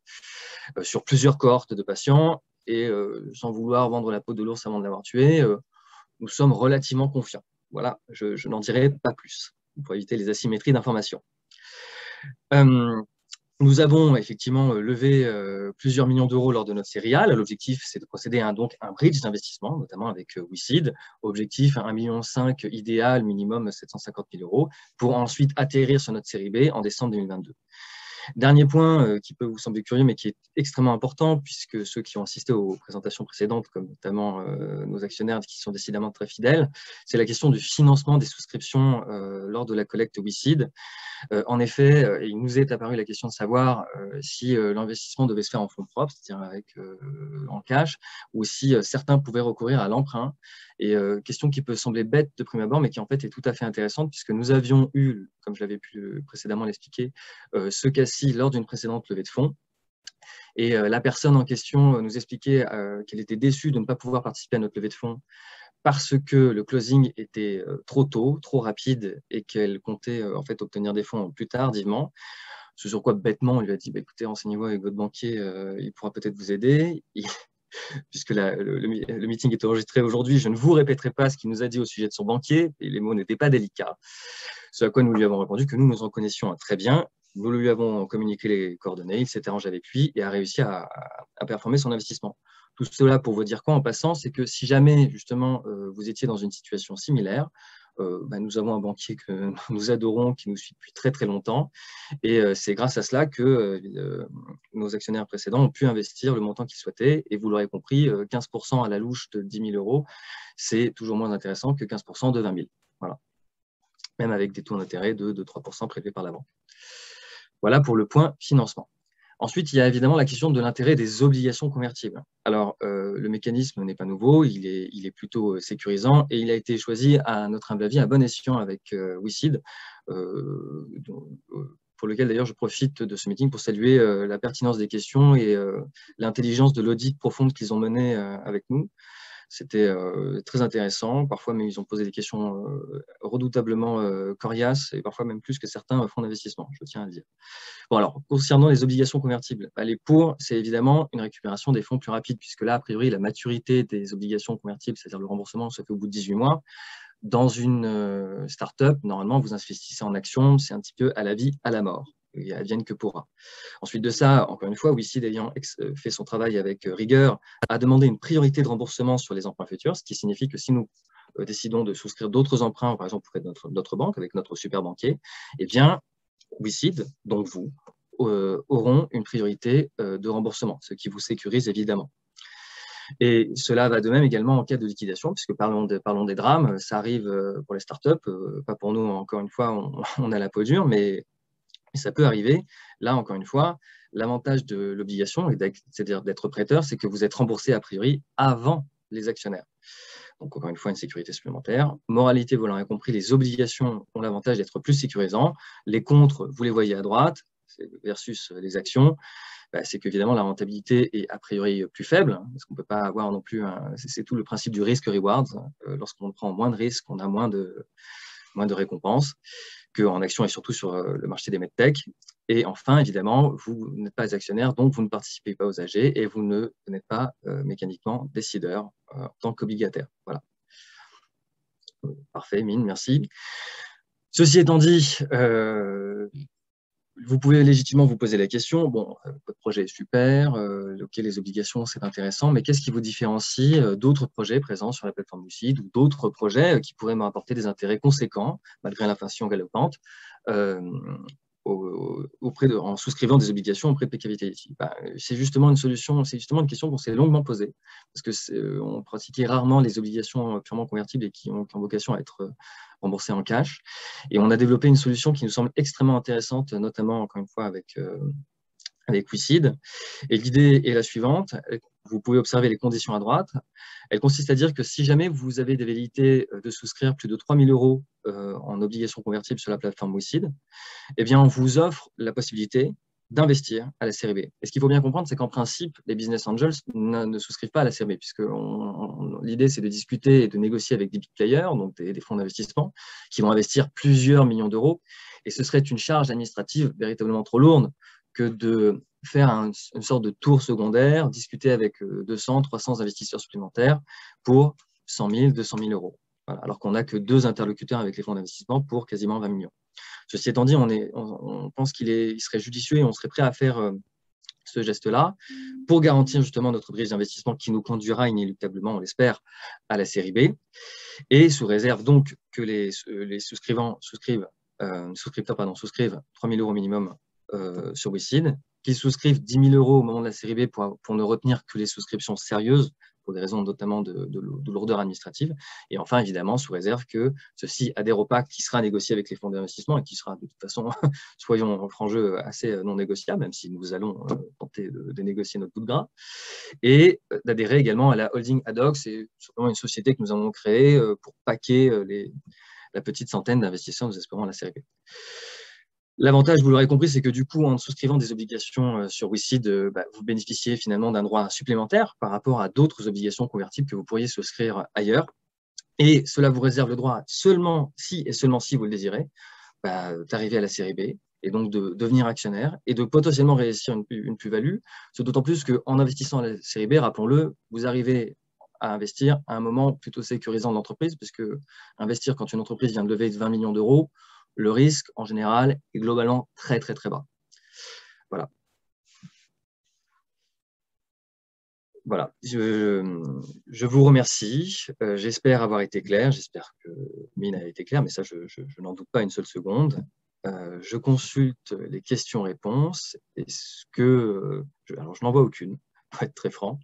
sur plusieurs cohortes de patients. Et sans vouloir vendre la peau de l'ours avant de l'avoir tué, nous sommes relativement confiants. Voilà, je n'en dirai pas plus pour éviter les asymétries d'information. Nous avons effectivement levé plusieurs millions d'euros lors de notre série A. L'objectif, c'est de procéder à un bridge d'investissement, notamment avec WeSeed. Objectif, 1,5 million idéal, minimum 750 000 euros, pour ensuite atterrir sur notre série B en décembre 2022. Dernier point qui peut vous sembler curieux, mais qui est extrêmement important, puisque ceux qui ont assisté aux présentations précédentes, comme notamment nos actionnaires qui sont décidément très fidèles, c'est la question du financement des souscriptions lors de la collecte WeSeed. En effet, il nous est apparu la question de savoir si l'investissement devait se faire en fonds propres, c'est-à-dire en cash, ou si certains pouvaient recourir à l'emprunt. Et question qui peut sembler bête de prime abord, mais qui en fait est tout à fait intéressante, puisque nous avions eu, comme je l'avais pu précédemment l'expliquer, ce cas-ci lors d'une précédente levée de fonds. Et la personne en question nous expliquait qu'elle était déçue de ne pas pouvoir participer à notre levée de fonds parce que le closing était trop tôt, trop rapide, et qu'elle comptait en fait obtenir des fonds plus tardivement. Ce sur quoi, bêtement, on lui a dit écoutez, renseignez-vous avec votre banquier, il pourra peut-être vous aider. Puisque le meeting est enregistré aujourd'hui, je ne vous répéterai pas ce qu'il nous a dit au sujet de son banquier, et les mots n'étaient pas délicats. Ce à quoi nous lui avons répondu que nous en connaissions très bien. Nous lui avons communiqué les coordonnées, il s'est arrangé avec lui et a réussi à performer son investissement. Tout cela pour vous dire quoi en passant, c'est que si jamais justement vous étiez dans une situation similaire, nous avons un banquier que nous adorons, qui nous suit depuis très très longtemps, et c'est grâce à cela que nos actionnaires précédents ont pu investir le montant qu'ils souhaitaient, et vous l'aurez compris, 15% à la louche de 10 000 euros, c'est toujours moins intéressant que 15% de 20 000. Voilà. Même avec des taux d'intérêt de 3% prélevés par la banque. Voilà pour le point financement. Ensuite, il y a évidemment la question de l'intérêt des obligations convertibles. Alors, le mécanisme n'est pas nouveau, il est plutôt sécurisant, et il a été choisi, à notre humble avis, à bon escient avec WeSeed, pour lequel d'ailleurs je profite de ce meeting pour saluer la pertinence des questions et l'intelligence de l'audit profonde qu'ils ont mené avec nous. C'était très intéressant, parfois mais ils ont posé des questions redoutablement coriaces, et parfois même plus que certains fonds d'investissement, je tiens à le dire. Bon, alors, concernant les obligations convertibles, les pour, c'est évidemment une récupération des fonds plus rapide, puisque là, a priori, la maturité des obligations convertibles, c'est-à-dire le remboursement, se fait au bout de 18 mois. Dans une start-up, normalement, vous investissez en actions, c'est un petit peu à la vie, à la mort. Il advienne que pourra. Ensuite de ça, encore une fois, WeSeed ayant fait son travail avec rigueur, a demandé une priorité de remboursement sur les emprunts futurs, ce qui signifie que si nous décidons de souscrire d'autres emprunts, par exemple auprès de notre banque, avec notre super banquier, eh bien, WeSeed, donc vous, auront une priorité de remboursement, ce qui vous sécurise évidemment. Et cela va de même également en cas de liquidation, puisque parlons des drames, ça arrive pour les startups, pas pour nous, encore une fois, on a la peau dure, mais ça peut arriver. Là, encore une fois, l'avantage de l'obligation, c'est-à-dire d'être prêteur, c'est que vous êtes remboursé a priori avant les actionnaires. Donc, encore une fois, une sécurité supplémentaire. Moralité, vous l'aurez compris, les obligations ont l'avantage d'être plus sécurisants. Les contres, vous les voyez à droite, versus les actions. C'est qu'évidemment, la rentabilité est a priori plus faible, parce qu'on ne peut pas avoir non plus, c'est tout le principe du risk-reward. Lorsqu'on prend moins de risques, on a moins de récompenses qu'en action, et surtout sur le marché des medtech. Et enfin, évidemment, vous n'êtes pas actionnaire, donc vous ne participez pas aux AG et vous n'êtes pas mécaniquement décideur en tant qu'obligataire. Voilà. Parfait, Mine, merci. Ceci étant dit, vous pouvez légitimement vous poser la question, bon, votre projet est super, ok, les obligations, c'est intéressant, mais qu'est-ce qui vous différencie d'autres projets présents sur la plateforme WeSeed ou d'autres projets qui pourraient m'apporter des intérêts conséquents, malgré l'inflation galopante, en souscrivant des obligations auprès de PK Vitality? C'est justement une solution, c'est justement une question qu'on s'est longuement posée, parce que on pratiquait rarement les obligations purement convertibles et qui ont vocation à être remboursées en cash. Et on a développé une solution qui nous semble extrêmement intéressante, notamment, encore une fois, avec WeSeed. Et l'idée est la suivante. Vous pouvez observer les conditions à droite. Elle consiste à dire que si jamais vous avez des velléités de souscrire plus de 3 000 euros en obligations convertibles sur la plateforme WeSeed, eh bien, on vous offre la possibilité d'investir à la série B. Et ce qu'il faut bien comprendre, c'est qu'en principe, les business angels ne souscrivent pas à la série B, puisque l'idée, c'est de discuter et de négocier avec des big players, donc des fonds d'investissement, qui vont investir plusieurs millions d'euros. Et ce serait une charge administrative véritablement trop lourde que de faire une sorte de tour secondaire, discuter avec 200, 300 investisseurs supplémentaires pour 100 000, 200 000 euros. Voilà, alors qu'on n'a que 2 interlocuteurs avec les fonds d'investissement pour quasiment 20 millions. Ceci étant dit, on pense qu'il serait judicieux et on serait prêt à faire ce geste-là pour garantir justement notre bridge d'investissement qui nous conduira inéluctablement, on l'espère, à la série B. Et sous réserve donc que les souscriveurs souscrivent 3 000 euros minimum sur WeSeed, qu'ils souscrivent 10 000 € au moment de la série B pour ne retenir que les souscriptions sérieuses, pour des raisons notamment de lourdeur administrative. Et enfin, évidemment, sous réserve que ceci adhère au pacte qui sera négocié avec les fonds d'investissement et qui sera de toute façon, soyons francs jeu, assez non négociable, même si nous allons tenter de négocier notre bout de gras. Et d'adhérer également à la holding ad hoc. C'est simplement une société que nous avons créée pour paquer la petite centaine d'investisseurs, nous espérons, à la série B. L'avantage, vous l'aurez compris, c'est que du coup, en souscrivant des obligations sur WeSeed, vous bénéficiez finalement d'un droit supplémentaire par rapport à d'autres obligations convertibles que vous pourriez souscrire ailleurs. Et cela vous réserve le droit seulement si et seulement si vous le désirez, d'arriver à la série B et donc de devenir actionnaire et de potentiellement réussir une plus-value. C'est d'autant plus qu'en investissant à la série B, rappelons-le, vous arrivez à investir à un moment plutôt sécurisant de l'entreprise, puisque investir quand une entreprise vient de lever 20 millions d'euros, le risque, en général, est globalement très, très, très bas. Voilà. Voilà. Je vous remercie. J'espère avoir été clair. J'espère que Mine a été claire, mais ça, je n'en doute pas une seule seconde. Je consulte les questions-réponses. Alors, je n'en vois aucune, pour être très franc.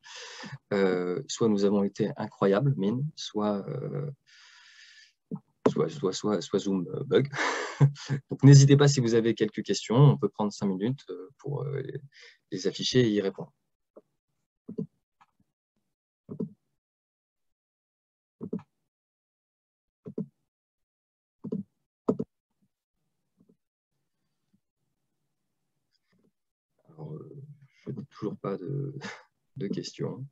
Soit nous avons été incroyables, Mine, soit Zoom bug. Donc, n'hésitez pas si vous avez quelques questions. On peut prendre 5 minutes pour les afficher et y répondre. Alors, je n'ai toujours pas de questions.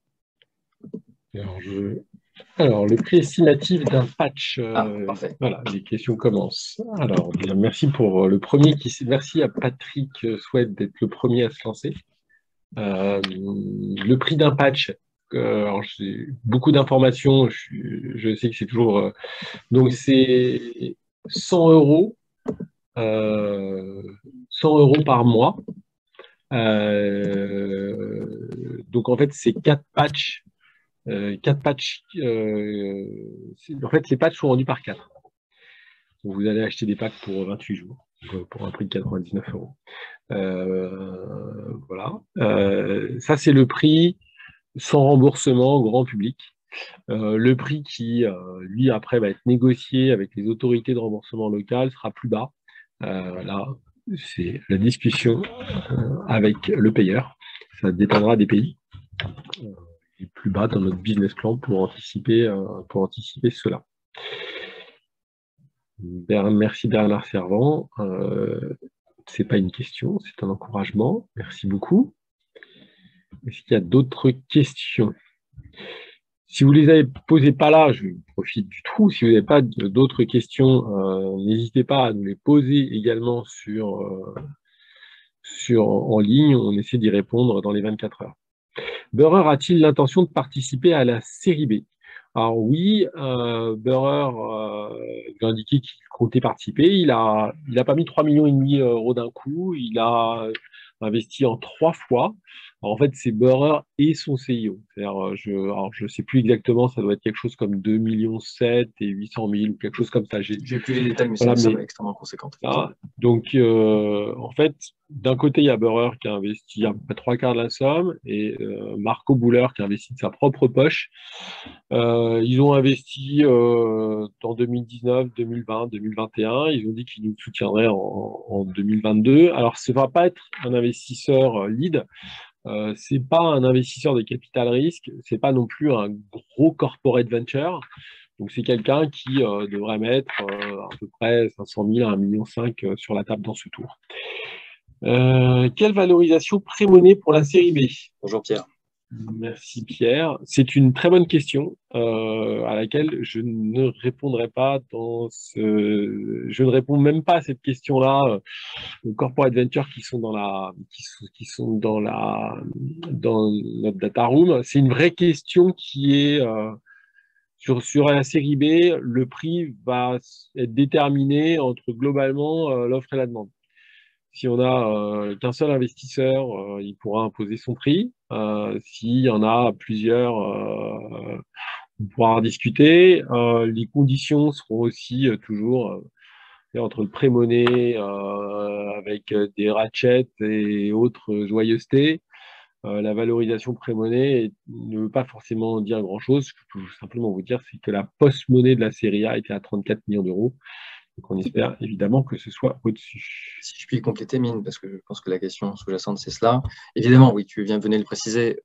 Alors, le prix estimatif d'un patch. Parfait. Voilà, les questions commencent. Alors, bien, merci pour le premier. Merci à Patrick Souhaite d'être le premier à se lancer. Le prix d'un patch. Alors, j'ai beaucoup d'informations. Je sais que c'est toujours. Donc, c'est 100 €. 100 € par mois. Donc, en fait, c'est 4 patchs. 4 patchs. En fait, les patchs sont vendus par 4. Donc, vous allez acheter des packs pour 28 jours, pour un prix de 99 €. Voilà. Ça, c'est le prix sans remboursement au grand public. Le prix qui, lui, après, va être négocié avec les autorités de remboursement locales sera plus bas. Là, c'est la discussion avec le payeur. Ça dépendra des pays. Et plus bas dans notre business plan pour anticiper cela. Merci Bernard Servant. Ce n'est pas une question, c'est un encouragement. Merci beaucoup. Est-ce qu'il y a d'autres questions? Si vous ne les avez posées pas là, je profite du trou. Si vous n'avez pas d'autres questions, n'hésitez pas à nous les poser également en ligne. On essaie d'y répondre dans les 24 heures. Burrer a-t-il l'intention de participer à la série B? Alors oui, Burrer a indiqué qu'il comptait participer. Il a pas mis 3,5 millions d'un coup. Il a investi en 3 fois. Alors, en fait, c'est Burrer et son CIO. Alors, je ne sais plus exactement, ça doit être quelque chose comme 2,7 millions et 800 000 ou quelque chose comme ça. J'ai plus les détails, mais voilà, c'est extrêmement conséquent. Donc, en fait, d'un côté, il y a Burrer qui a investi à peu près 3/4 de la somme et Marco Buller qui a investi de sa propre poche. Ils ont investi en 2019, 2020, 2021. Ils ont dit qu'ils nous soutiendraient en 2022. Alors, ce ne va pas être un investisseur lead. C'est pas un investisseur de capital risque. C'est pas non plus un gros corporate venture. Donc, c'est quelqu'un qui devrait mettre à peu près 500 000 à 1,5 million sur la table dans ce tour. Quelle valorisation pré-monnaie pour la série B? Bonjour Pierre. Merci Pierre. C'est une très bonne question à laquelle je ne répondrai pas Je ne réponds même pas à cette question-là aux corporate ventures qui sont dans notre data room. C'est une vraie question qui est sur la série B. Le prix va être déterminé entre globalement l'offre et la demande. Si on n'a qu'un seul investisseur, il pourra imposer son prix. S'il y en a plusieurs, on pourra en discuter. Les conditions seront aussi toujours entre le pré-monnaie avec des ratchets et autres joyeusetés. La valorisation pré-monnaie ne veut pas forcément dire grand-chose. Ce que je peux simplement vous dire, c'est que la post-monnaie de la série A était à 34 millions d'euros. Donc on espère évidemment que ce soit au-dessus. Si je puis compléter, Mine, parce que je pense que la question sous-jacente, c'est cela. Évidemment, oui, venez de le préciser,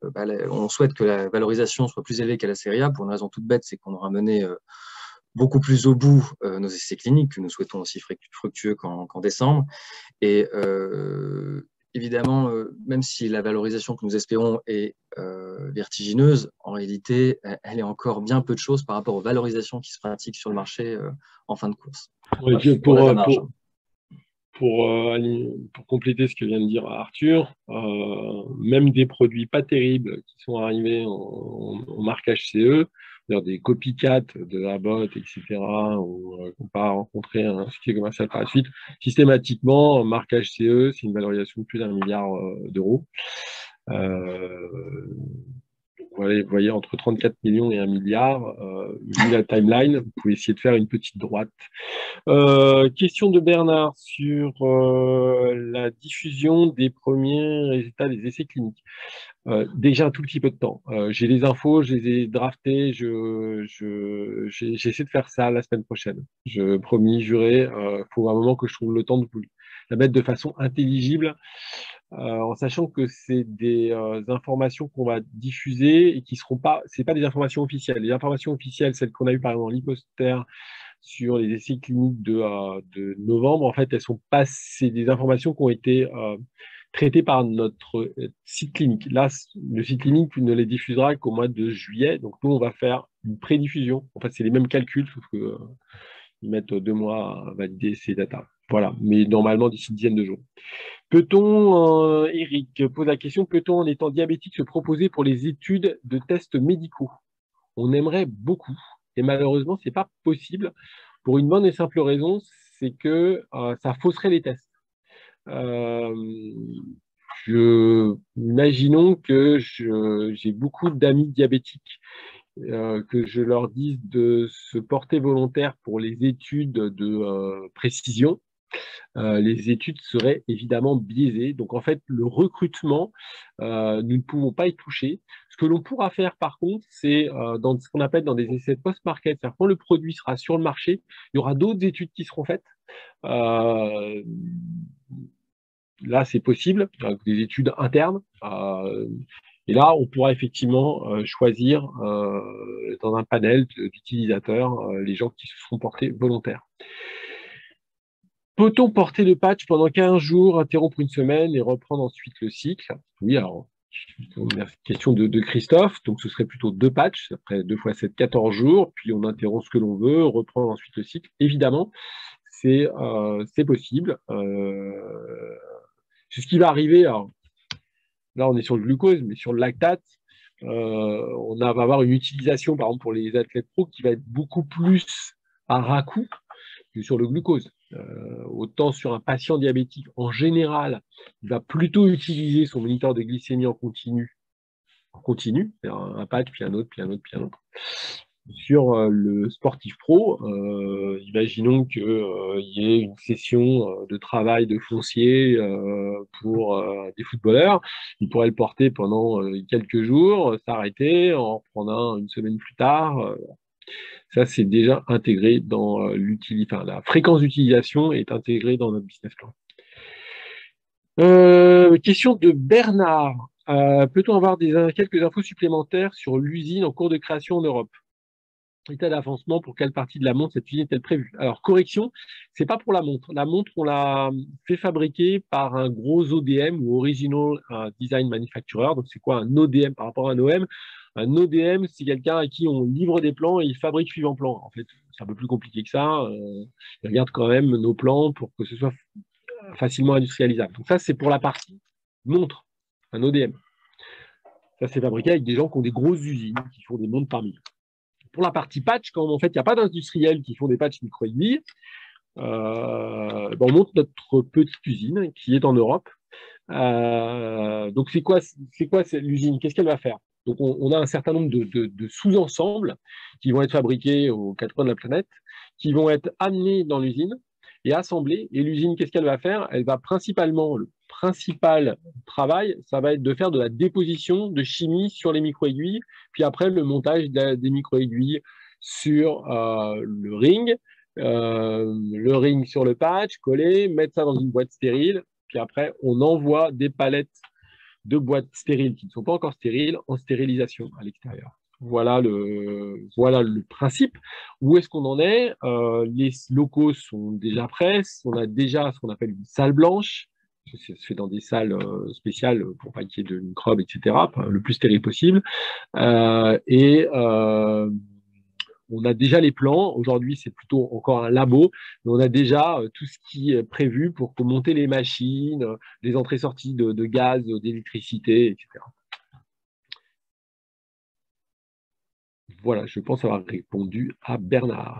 on souhaite que la valorisation soit plus élevée qu'à la série A pour une raison toute bête, c'est qu'on aura mené beaucoup plus au bout nos essais cliniques, que nous souhaitons aussi fructueux qu'en décembre. Et évidemment, même si la valorisation que nous espérons est vertigineuse, en réalité, elle est encore bien peu de choses par rapport aux valorisations qui se pratiquent sur le marché en fin de course. Oui, On a de la marge. Pour compléter ce que vient de dire Arthur, même des produits pas terribles qui sont arrivés en marquage CE, des copycats de Abbott, etc., ou qu'on va rencontrer un succès commercial par la suite, systématiquement, marquage CE, c'est une valorisation de plus d'1 milliard d'euros. Vous voyez, entre 34 millions et 1 milliard, vu la timeline, vous pouvez essayer de faire une petite droite. Question de Bernard sur la diffusion des premiers résultats des essais cliniques. Déjà un tout petit peu de temps. J'ai les infos, je les ai draftées, j'essaie de faire ça la semaine prochaine. Je promis, juré, faut un moment que je trouve le temps de vous la mettre de façon intelligible, en sachant que c'est des informations qu'on va diffuser et qui seront pas, c'est pas des informations officielles. Les informations officielles, celles qu'on a eues par exemple dans l'Hyposter sur les essais cliniques de novembre, en fait, elles sont pas, c'est des informations qui ont été traitées par notre site clinique. Là, le site clinique ne les diffusera qu'au mois de juillet. Donc, nous, on va faire une prédiffusion. En fait, c'est les mêmes calculs, sauf que ils mettent 2 mois à valider ces datas. Voilà, mais normalement d'ici une dizaine de jours. Peut-on, Eric pose la question, peut-on en étant diabétique se proposer pour les études de tests médicaux? On aimerait beaucoup, et malheureusement, ce n'est pas possible pour une bonne et simple raison, c'est que ça fausserait les tests. Imaginons que j'ai beaucoup d'amis diabétiques, que je leur dise de se porter volontaire pour les études de précision. Les études seraient évidemment biaisées. Donc, en fait, le recrutement, nous ne pouvons pas y toucher. Ce que l'on pourra faire, par contre, c'est dans ce qu'on appelle dans des essais post-market, c'est-à-dire quand le produit sera sur le marché, il y aura d'autres études qui seront faites. Là, c'est possible, des études internes. Et là, on pourra effectivement choisir dans un panel d'utilisateurs les gens qui se seront portés volontaires. Peut-on porter le patch pendant 15 jours, interrompre une semaine et reprendre ensuite le cycle? Oui, alors, question de Christophe. Donc, ce serait plutôt 2 patchs, après 2 fois 7, 14 jours, puis on interrompt ce que l'on veut, reprendre ensuite le cycle. Évidemment, c'est possible. C'est ce qui va arriver. Alors, là, on est sur le glucose, mais sur le lactate, on va avoir une utilisation, par exemple, pour les athlètes pro, qui va être beaucoup plus à ras-coup que sur le glucose. Autant sur un patient diabétique, en général, il va plutôt utiliser son moniteur de glycémie en continu, un patch, puis un autre, puis un autre, puis un autre. Sur le sportif pro, imaginons qu'il y ait une session de travail de foncier pour des footballeurs. Il pourrait le porter pendant quelques jours, s'arrêter, en reprendre un une semaine plus tard. Ça, c'est déjà intégré dans la fréquence d'utilisation est intégrée dans notre business plan. Question de Bernard. Peut-on avoir quelques infos supplémentaires sur l'usine en cours de création en Europe? État d'avancement, pour quelle partie de la montre cette usine est-elle prévue? Alors, correction, c'est pas pour la montre. La montre, on l'a fait fabriquer par un gros ODM ou Original Design Manufacturer. Donc, c'est quoi un ODM par rapport à un OM? Un ODM, c'est quelqu'un à qui on livre des plans et il fabrique suivant plan. En fait, c'est un peu plus compliqué que ça. Il regarde quand même nos plans pour que ce soit facilement industrialisable. Donc ça, c'est pour la partie montre, un ODM. Ça, c'est fabriqué avec des gens qui ont des grosses usines, qui font des montres par milliers. Pour la partie patch, quand en fait il n'y a pas d'industriels qui font des patchs micro-aiguilles, on monte notre petite usine qui est en Europe. Donc c'est quoi l'usine? Qu'est-ce qu'elle va faire? Donc on a un certain nombre de sous-ensembles qui vont être fabriqués aux 4 coins de la planète, qui vont être amenés dans l'usine. et assemblées. Et l'usine, qu'est-ce qu'elle va faire? Elle va principalement, le principal travail, ça va être de faire de la déposition de chimie sur les micro-aiguilles, puis après le montage des micro-aiguilles sur le ring sur le patch, coller, mettre ça dans une boîte stérile, puis après on envoie des palettes de boîtes stériles qui ne sont pas encore stériles en stérilisation à l'extérieur. Voilà le principe. Où est-ce qu'on en est? Les locaux sont déjà prêts. On a déjà ce qu'on appelle une salle blanche. Ça se fait dans des salles spéciales pour pas qu'il y ait de microbes, etc., le plus stérile possible. On a déjà les plans. Aujourd'hui, c'est plutôt encore un labo, mais on a déjà tout ce qui est prévu pour monter les machines, les entrées-sorties de gaz, d'électricité, etc. Voilà, je pense avoir répondu à Bernard.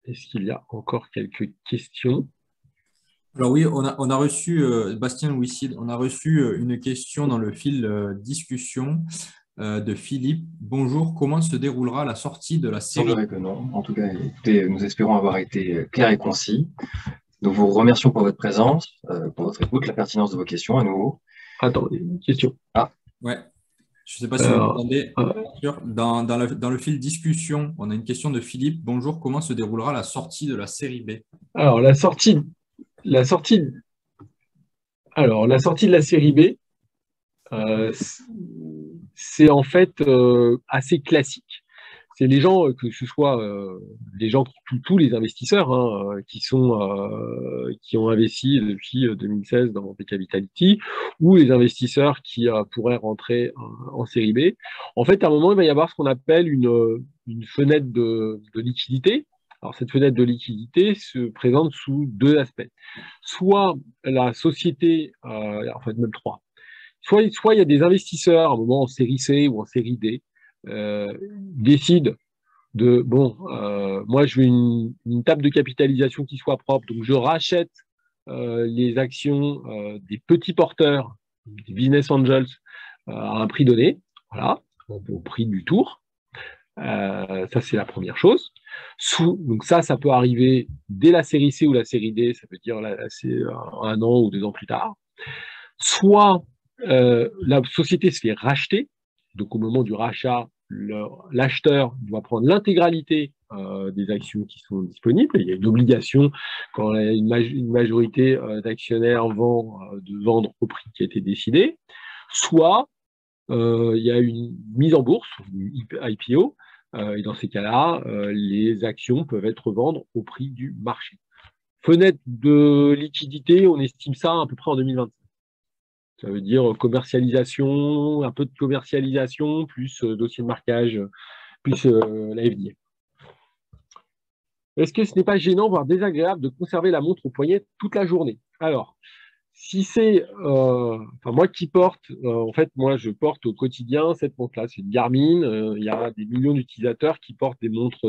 Est-ce qu'il y a encore quelques questions? Alors oui, on a reçu, Bastien Louis-Cid, on a reçu une question dans le fil discussion de Philippe. Bonjour, comment se déroulera la sortie de la série? Il semblerait que non. En tout cas, écoutez, nous espérons avoir été clairs et concis. Nous vous remercions pour votre présence, pour votre écoute, la pertinence de vos questions à nouveau. Attendez, une question. Ouais. Je ne sais pas si vous m'entendez. Dans le fil discussion, on a une question de Philippe. Bonjour, comment se déroulera la sortie de la série B? Alors, la sortie de la série B, c'est en fait assez classique. C'est les gens, que ce soit les gens, tous les investisseurs qui ont investi depuis 2016 dans VK Vitality, ou les investisseurs qui pourraient rentrer en série B. En fait, à un moment, il va y avoir ce qu'on appelle une fenêtre de liquidité. Alors, cette fenêtre de liquidité se présente sous deux aspects. Soit la société, en fait même trois, soit il y a des investisseurs, à un moment en série C ou en série D, décident de, moi je veux une table de capitalisation qui soit propre, donc je rachète les actions des petits porteurs, des business angels, à un prix donné, voilà, au prix du tour. Ça, c'est la première chose. Donc ça peut arriver dès la série C ou la série D, ça veut dire c'est 1 an ou 2 ans plus tard. Soit la société se fait racheter, donc au moment du rachat, l'acheteur doit prendre l'intégralité des actions qui sont disponibles. Il y a une obligation, quand une majorité d'actionnaires vend, de vendre au prix qui a été décidé. Soit il y a une mise en bourse, une IPO, et dans ces cas-là, les actions peuvent être vendues au prix du marché. Fenêtre de liquidité, on estime ça à peu près en 2025. Ça veut dire commercialisation, un peu de commercialisation, plus dossier de marquage, plus la FDA. Est-ce que ce n'est pas gênant, voire désagréable, de conserver la montre au poignet toute la journée? Alors, si c'est, moi qui porte, en fait, moi je porte au quotidien cette montre-là, c'est une Garmin. Il y a des millions d'utilisateurs qui portent des montres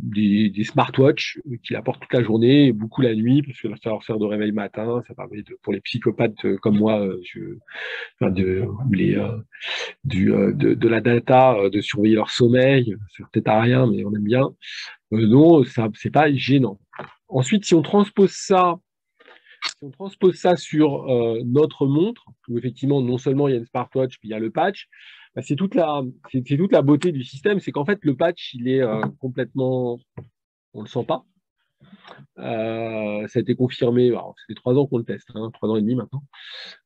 des smartwatches qui la portent toute la journée et beaucoup la nuit, parce que ça leur sert de réveil matin. Ça permet pour les psychopathes comme moi, de la data, de surveiller leur sommeil. C'est peut-être à rien, mais on aime bien. Non, ça, c'est pas gênant. Ensuite, si on transpose ça sur notre montre, où effectivement, non seulement il y a une smartwatch, puis il y a le patch, bah, c'est toute la beauté du système, c'est qu'en fait, le patch, il est complètement... On ne le sent pas. Ça a été confirmé, ça fait 3 ans qu'on le teste, 3 ans et demi maintenant.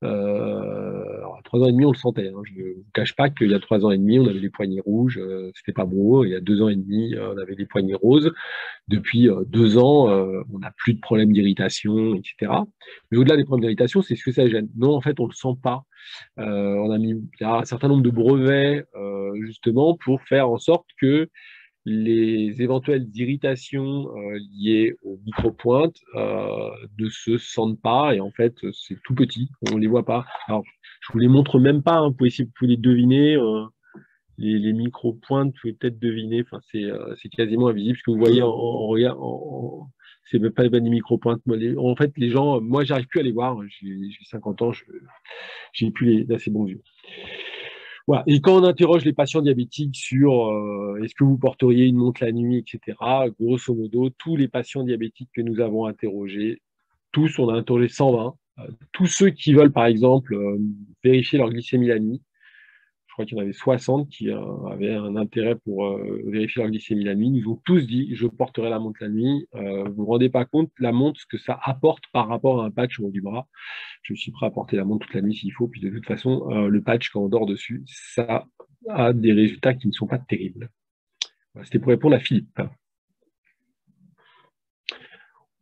Alors, à 3 ans et demi, on le sentait. Je ne vous cache pas qu'il y a 3 ans et demi, on avait les poignets rouges, c'était pas beau. Il y a 2 ans et demi, on avait les poignets roses. Depuis 2 ans, on n'a plus de problèmes d'irritation, etc. Mais au-delà des problèmes d'irritation, c'est ce que ça gêne. Non, en fait, on ne le sent pas. Il y a un certain nombre de brevets, justement, pour faire en sorte que les éventuelles irritations liées aux micro-pointes ne se sentent pas, et en fait, c'est tout petit, on ne les voit pas. Alors, je ne vous les montre même pas, vous pouvez les deviner. Les micro-pointes, vous pouvez peut-être deviner, c'est quasiment invisible, ce que vous voyez c'est même pas des micro-pointes. En fait, les gens, moi, j'arrive plus à les voir, j'ai 50 ans, j'ai plus d'assez bons yeux. Voilà. Et quand on interroge les patients diabétiques sur est-ce que vous porteriez une montre la nuit, etc., grosso modo, tous les patients diabétiques que nous avons interrogés, tous, on a interrogé 120, tous ceux qui veulent, par exemple, vérifier leur glycémie la nuit, je crois qu'il y en avait 60 qui avaient un intérêt pour vérifier leur glycémie la nuit, nous ont tous dit je porterai la montre la nuit. Vous ne vous rendez pas compte, la montre, ce que ça apporte par rapport à un patch au haut du bras. Je suis prêt à porter la montre toute la nuit s'il faut. Puis de toute façon, le patch, quand on dort dessus, ça a des résultats qui ne sont pas terribles. Voilà, c'était pour répondre à Philippe.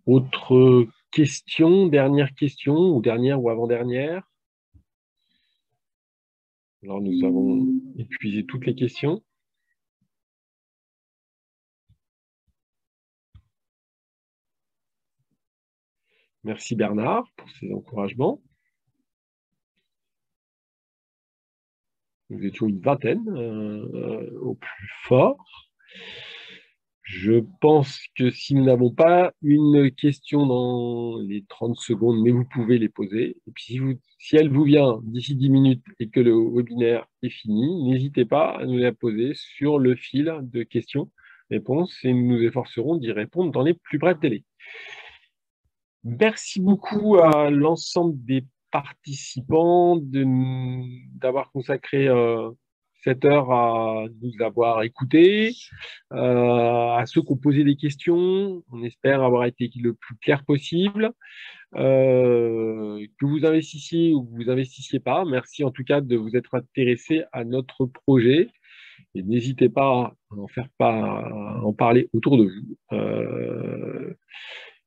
Autre question, dernière question, ou dernière ou avant-dernière? Alors, nous avons épuisé toutes les questions. Merci Bernard pour ces encouragements. Nous étions une vingtaine au plus fort. Je pense que si nous n'avons pas une question dans les 30 secondes, mais vous pouvez les poser. Et puis si elle vous vient d'ici 10 minutes et que le webinaire est fini, n'hésitez pas à nous la poser sur le fil de questions-réponses et nous nous efforcerons d'y répondre dans les plus brefs délais. Merci beaucoup à l'ensemble des participants d'avoir consacré 7 heures à nous avoir écoutés, à ceux qui ont posé des questions. On espère avoir été le plus clair possible. Que vous investissiez ou que vous investissiez pas, merci en tout cas de vous être intéressé à notre projet. Et n'hésitez pas à en parler autour de vous.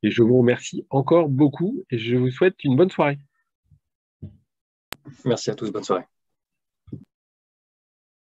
Et je vous remercie encore beaucoup et je vous souhaite une bonne soirée. Merci à tous, bonne soirée.